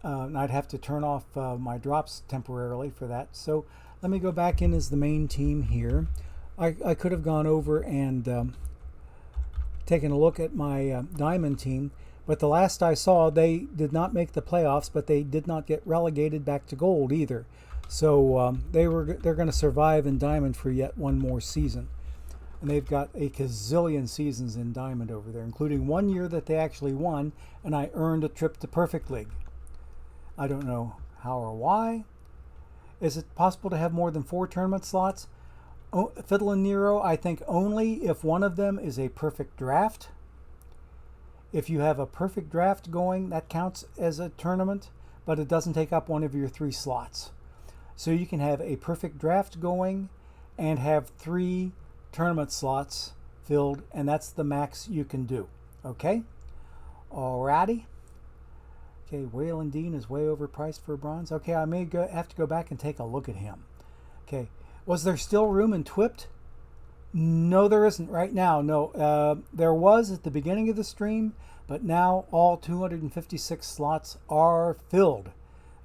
And I'd have to turn off my drops temporarily for that. So let me go back in as the main team here. I could have gone over and taken a look at my diamond team. But the last I saw, they did not make the playoffs, but they did not get relegated back to gold either. So they're going to survive in diamond for yet one more season. And they've got a gazillion seasons in diamond over there, including 1 year that they actually won, and I earned a trip to Perfect League. I don't know how or why. Is it possible to have more than 4 tournament slots? Fiddle and Nero, I think only if one of them is a perfect draft. If you have a perfect draft going, that counts as a tournament, but it doesn't take up one of your 3 slots. So you can have a perfect draft going and have 3 tournament slots filled, and that's the max you can do. Okay? Alrighty. Okay, Waylon Dean is way overpriced for bronze. Okay, I may have to go back and take a look at him. Okay, was there still room in Twipt? No, there isn't right now. No, there was at the beginning of the stream, but now all 256 slots are filled.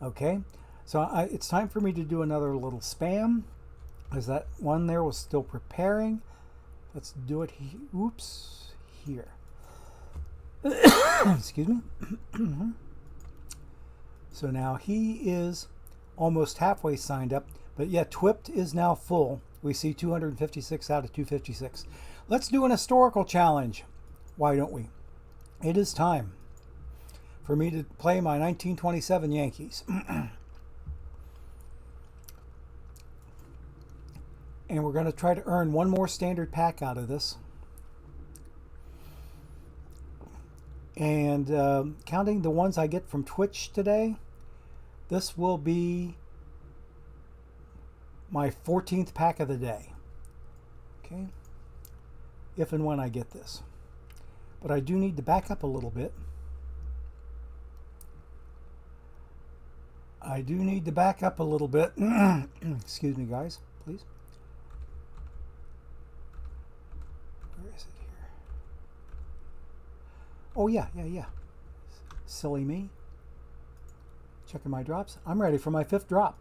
Okay, so it's time for me to do another little spam, as that one there was still preparing. Let's do it. Oops, here. Excuse me. So now he is almost halfway signed up, but yeah, Twipt is now full. We see 256 out of 256. Let's do an historical challenge. Why don't we? It is time for me to play my 1927 Yankees. And we're going to try to earn one more standard pack out of this. And counting the ones I get from Twitch today, this will be my 14th pack of the day. Okay? If and when I get this. But I do need to back up a little bit. I do need to back up a little bit. Excuse me, guys, please. Where is it here? Oh, yeah. Silly me. Checking my drops. I'm ready for my 5th drop.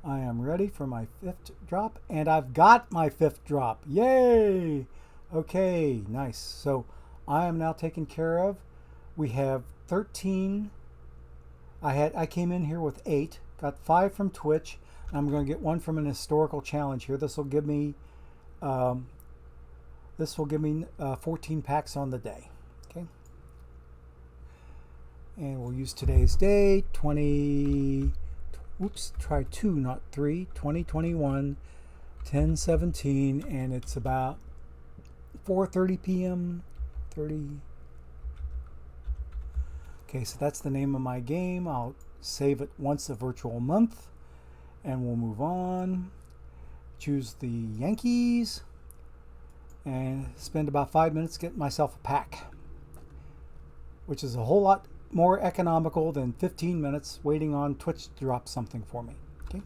I am ready for my 5th drop, and I've got my 5th drop. Yay! Okay, nice. So I am now taken care of. We have 13. I came in here with 8. Got 5 from Twitch. I'm going to get 1 from an historical challenge here. This will give me This will give me 14 packs on the day. Okay. And we'll use today's date, try 2, not 3, 2021, 10/17, and it's about 4:30 p.m. 30. Okay, so that's the name of my game. I'll save it once a virtual month, and we'll move on. Choose the Yankees, and spend about 5 minutes getting myself a pack, which is a whole lot more economical than 15 minutes waiting on Twitch to drop something for me. Okay.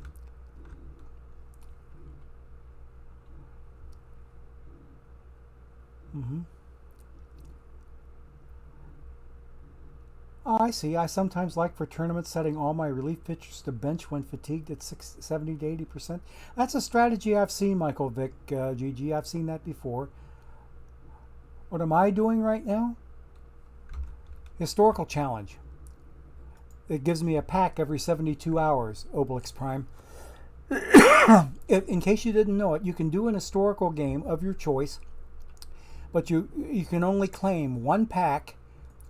Oh, I see. I sometimes like for tournaments setting all my relief pitchers to bench when fatigued at 70 to 80%. That's a strategy I've seen, Michael Vick, GG. I've seen that before. What am I doing right now? Historical challenge. It gives me a pack every 72 hours, Obelix Prime. In case you didn't know it, you can do an historical game of your choice, but you can only claim one pack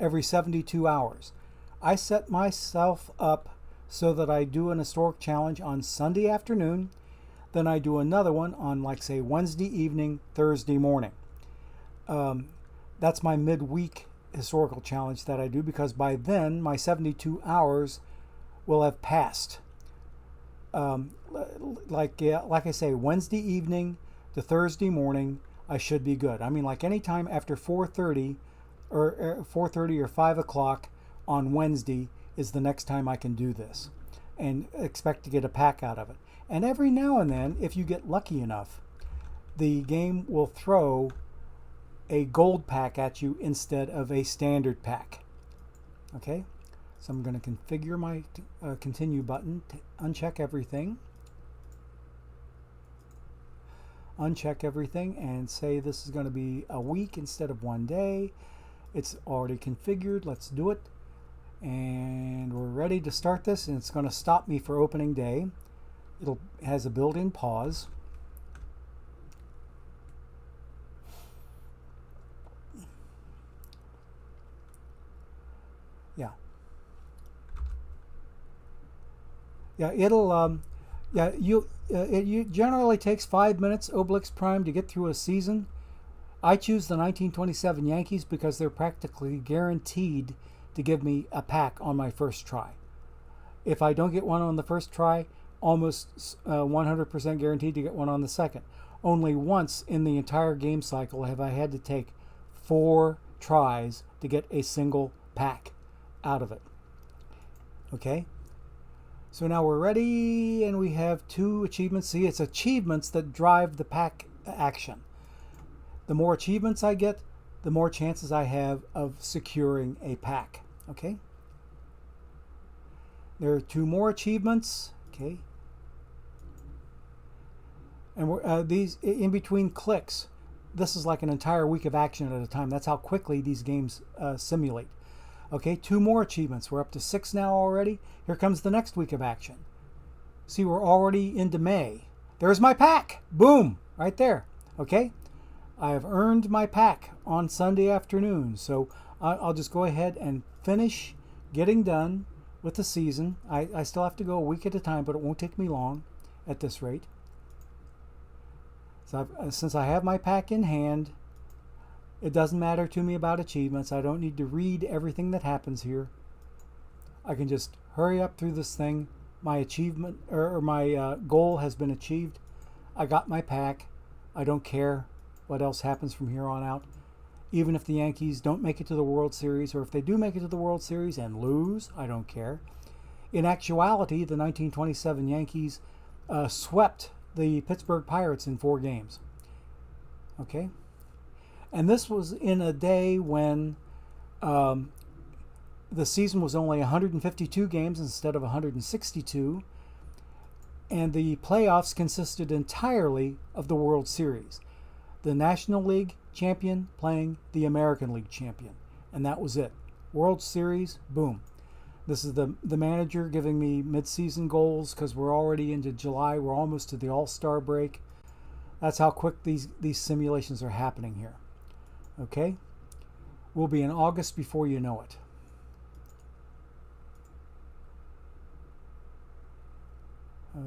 every 72 hours. I set myself up so that I do an historic challenge on Sunday afternoon, then I do another one on, like, say, Wednesday evening, Thursday morning. That's my midweek historical challenge that I do, because by then my 72 hours will have passed. Like I say, Wednesday evening to Thursday morning, I should be good. I mean, like anytime after 4:30 or 4:30 or 5 o'clock on Wednesday is the next time I can do this, and expect to get a pack out of it. And every now and then, if you get lucky enough, the game will throw a gold pack at you instead of a standard pack. Okay, so I'm going to configure my continue button to uncheck everything. Uncheck everything and say this is going to be a week instead of 1 day. It's already configured. Let's do it. And we're ready to start this, and it's going to stop me for opening day. It has a built-in pause. Yeah, it'll it generally takes 5 minutes, Obelix Prime, to get through a season. I choose the 1927 Yankees because they're practically guaranteed to give me a pack on my first try. If I don't get one on the first try, almost 100% guaranteed to get one on the second. Only once in the entire game cycle have I had to take 4 tries to get a single pack out of it. Okay? So now we're ready, and we have 2 achievements. See, it's achievements that drive the pack action. The more achievements I get, the more chances I have of securing a pack. Okay? There are 2 more achievements. Okay? And these, in between clicks, this is like an entire week of action at a time. That's how quickly these games simulate. Okay, 2 more achievements. We're up to 6 now already. Here comes the next week of action. See, we're already into May. There's my pack. Boom, right there. Okay, I have earned my pack on Sunday afternoon. So I'll just go ahead and finish getting done with the season. I still have to go a week at a time, but it won't take me long at this rate. So since I have my pack in hand, it doesn't matter to me about achievements. I don't need to read everything that happens here. I can just hurry up through this thing. My achievement or my goal has been achieved. I got my pack. I don't care what else happens from here on out. Even if the Yankees don't make it to the World Series, or if they do make it to the World Series and lose, I don't care. In actuality, the 1927 Yankees swept the Pittsburgh Pirates in 4 games. Okay? And this was in a day when the season was only 152 games instead of 162, and the playoffs consisted entirely of the World Series. The National League champion playing the American League champion, and that was it. World Series, boom. This is the manager giving me mid-season goals because we're already into July. We're almost to the All-Star break. That's how quick these simulations are happening here. Okay? We'll be in August before you know it.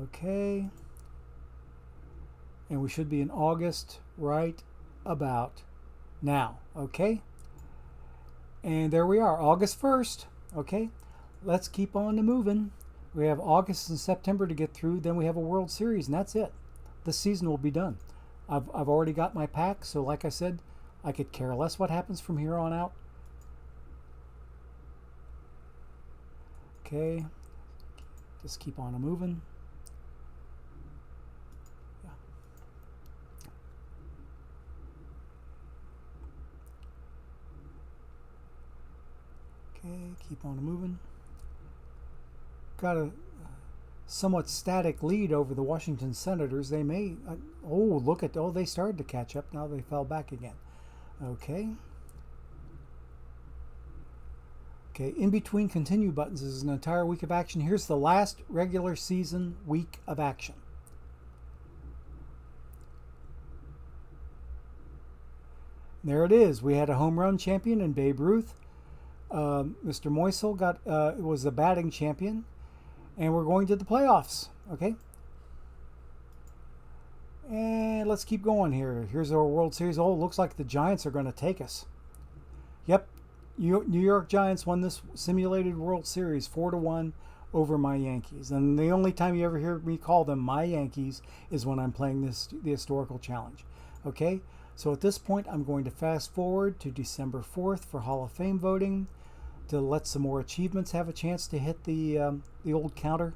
Okay. And we should be in August right about now. Okay? And there we are, August 1st. Okay? Let's keep on moving. We have August and September to get through. Then we have a World Series, and that's it. The season will be done. I've already got my pack, so like I said, I could care less what happens from here on out. Okay, just keep on moving. Yeah. Okay, keep on moving. Got a somewhat static lead over the Washington Senators. They may, they started to catch up. Now they fell back again. Okay. Okay, in between continue buttons is an entire week of action. Here's the last regular season week of action. There it is. We had a home run champion in Babe Ruth. Mr. Moisel was the batting champion. And we're going to the playoffs, okay? And let's keep going here. Here's our World Series. Oh, it looks like the Giants are going to take us. Yep, New York Giants won this simulated World Series 4-1 over my Yankees. And the only time you ever hear me call them my Yankees is when I'm playing the historical challenge, okay? So at this point, I'm going to fast forward to December 4th for Hall of Fame voting, to let some more achievements have a chance to hit the old counter,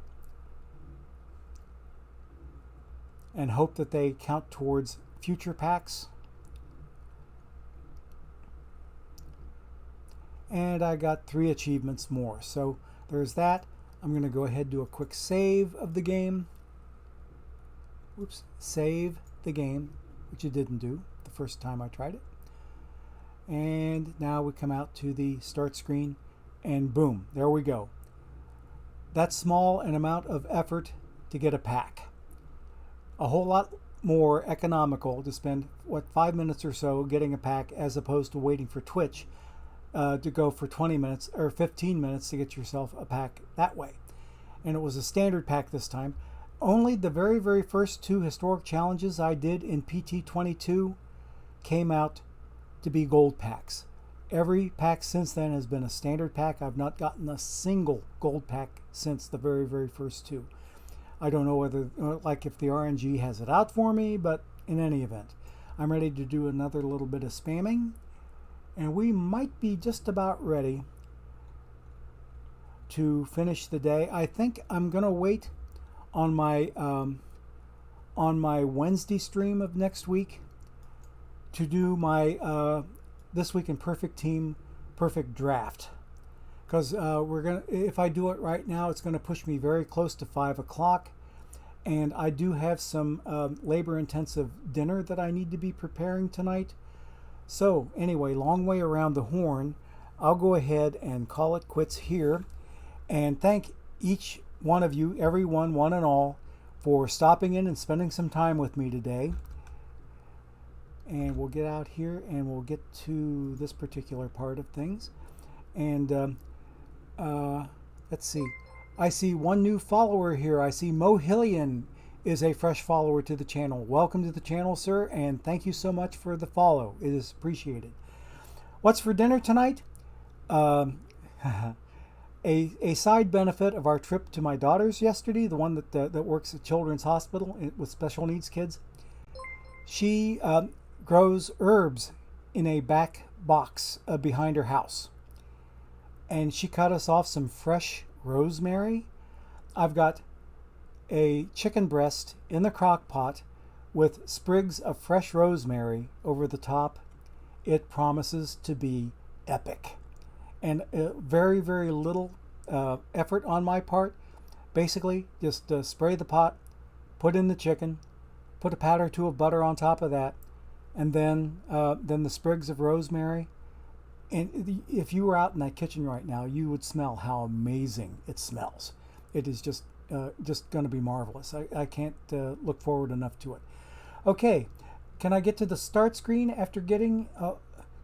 and hope that they count towards future packs. And I got 3 achievements more, so there's that. I'm going to go ahead and do a quick save of the game. Oops, save the game, which it didn't do the first time I tried it. And now we come out to the start screen, and boom, there we go. That's small an amount of effort to get a pack. A whole lot more economical to spend, 5 minutes or so getting a pack, as opposed to waiting for Twitch to go for 20 minutes or 15 minutes to get yourself a pack that way. And it was a standard pack this time. Only the very, very first 2 historic challenges I did in PT22 came out to be gold packs. Every pack since then has been a standard pack. I've not gotten a single gold pack since the very, very first 2. I don't know whether, if the RNG has it out for me, but in any event, I'm ready to do another little bit of spamming, and we might be just about ready to finish the day. I think I'm gonna wait on my Wednesday stream of next week to do my This Week in Perfect Team Perfect Draft, because if I do it right now, it's gonna push me very close to 5 o'clock, and I do have some labor-intensive dinner that I need to be preparing tonight. So anyway, long way around the horn. I'll go ahead and call it quits here, and thank each one of you, everyone, one and all, for stopping in and spending some time with me today. And we'll get out here and we'll get to this particular part of things. And let's see. I see one new follower here. I see Mohillian is a fresh follower to the channel. Welcome to the channel, sir, and thank you so much for the follow. It is appreciated. What's for dinner tonight? A side benefit of our trip to my daughter's yesterday, the one that works at Children's Hospital with special needs kids. She grows herbs in a back box behind her house, and she cut us off some fresh rosemary. I've got a chicken breast in the crock pot with sprigs of fresh rosemary over the top. It promises to be epic, and very, very little effort on my part. Basically, just spray the pot, put in the chicken, put a pat or two of butter on top of that, and then the sprigs of rosemary. And if you were out in that kitchen right now, you would smell how amazing it smells. It is just going to be marvelous. I can't look forward enough to it. Okay, can I get to the start screen after getting...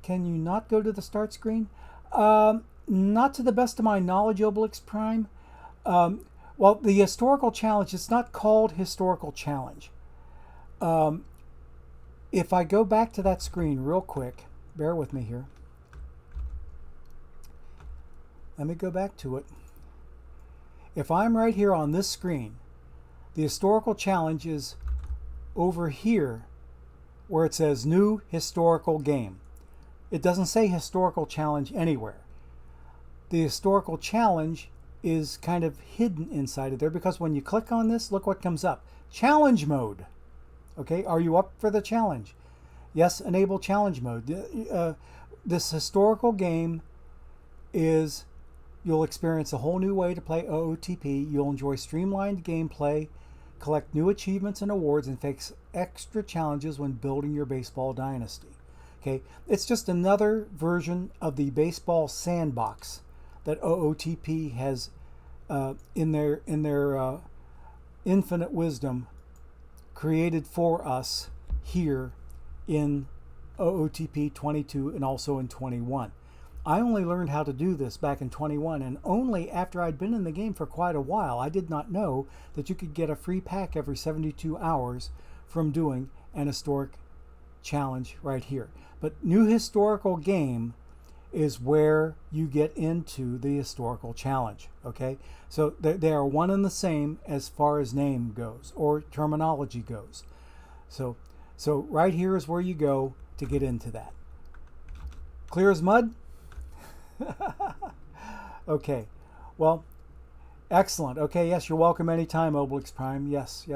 can you not go to the start screen? Not to the best of my knowledge, Obelix Prime. Well, the historical challenge, it's not called historical challenge. If I go back to that screen real quick, bear with me here. Let me go back to it. If I'm right here on this screen, the historical challenge is over here where it says new historical game. It doesn't say historical challenge anywhere. The historical challenge is kind of hidden inside of there because when you click on this, look what comes up. Challenge mode. Okay, are you up for the challenge? Yes, enable challenge mode. This historical game is, you'll experience a whole new way to play OOTP. You'll enjoy streamlined gameplay, collect new achievements and awards, and face extra challenges when building your baseball dynasty. Okay, it's just another version of the baseball sandbox that OOTP has in their infinite wisdom created for us here in OOTP 22 and also in 21. I only learned how to do this back in 21, and only after I'd been in the game for quite a while. I did not know that you could get a free pack every 72 hours from doing an historic challenge right here. But new historical game is where you get into the historical challenge. Okay, so they are one and the same as far as name goes or terminology goes. So right here is where you go to get into that. Clear as mud. Okay, well, excellent. Okay, yes, you're welcome anytime, Obelix Prime. Yes.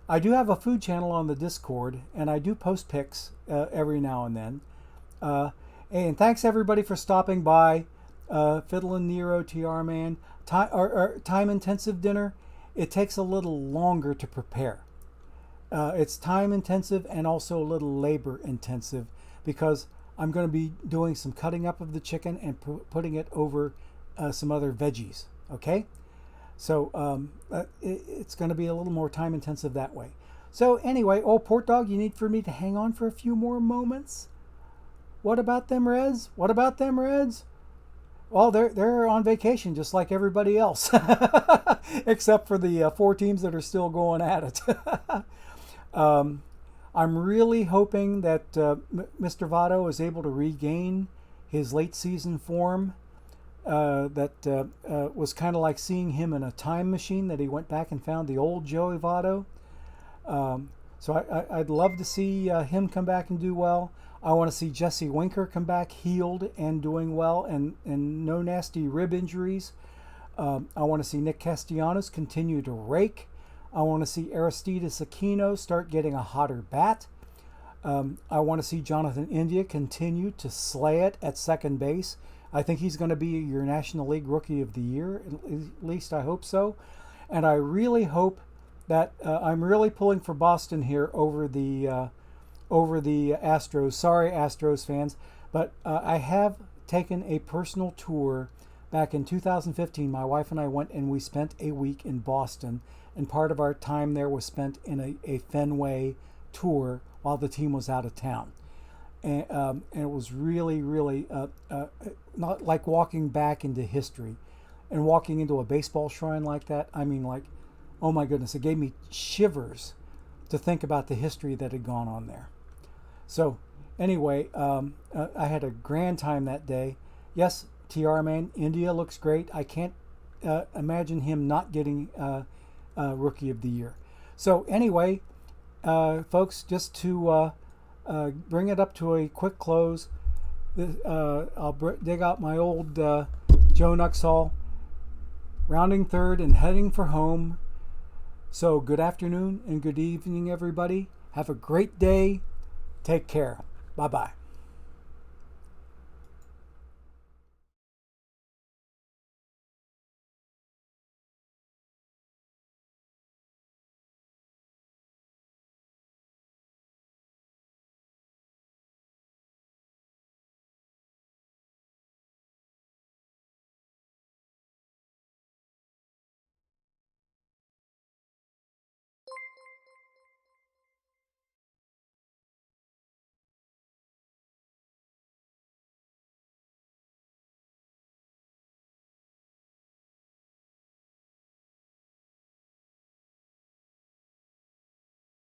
I do have a food channel on the Discord, and I do post pics every now and then. And thanks everybody for stopping by. Fiddlin' Nero, TR Man. Time-intensive dinner, it takes a little longer to prepare. It's time-intensive and also a little labor-intensive because I'm going to be doing some cutting up of the chicken and putting it over some other veggies. Okay? So it's going to be a little more time intensive that way. So anyway, Port Dog, you need for me to hang on for a few more moments? What about them Reds? Well, they're on vacation just like everybody else, except for the 4 teams that are still going at it. I'm really hoping that Mr. Votto is able to regain his late season form. That was kind of like seeing him in a time machine, that he went back and found the old Joey Votto. So I'd love to see him come back and do well. I want to see Jesse Winker come back healed and doing well and no nasty rib injuries. I want to see Nick Castellanos continue to rake. I want to see Aristides Aquino start getting a hotter bat. I want to see Jonathan India continue to slay it at second base. I think he's going to be your National League Rookie of the Year. At least I hope so. And I really hope that I'm really pulling for Boston here over the Astros. Sorry, Astros fans, but I have taken a personal tour back in 2015. My wife and I went and we spent a week in Boston, and part of our time there was spent in a Fenway tour while the team was out of town. And it was really, really not like walking back into history and walking into a baseball shrine like that. I mean, like, oh my goodness, it gave me shivers to think about the history that had gone on there. So anyway, I had a grand time that day. Yes, TR Man, India looks great. I can't imagine him not getting Rookie of the Year. So anyway, folks, just to bring it up to a quick close, I'll dig out my old Joe Nuxhall, rounding third and heading for home. So good afternoon and good evening, everybody. Have a great day. Take care. Bye-bye.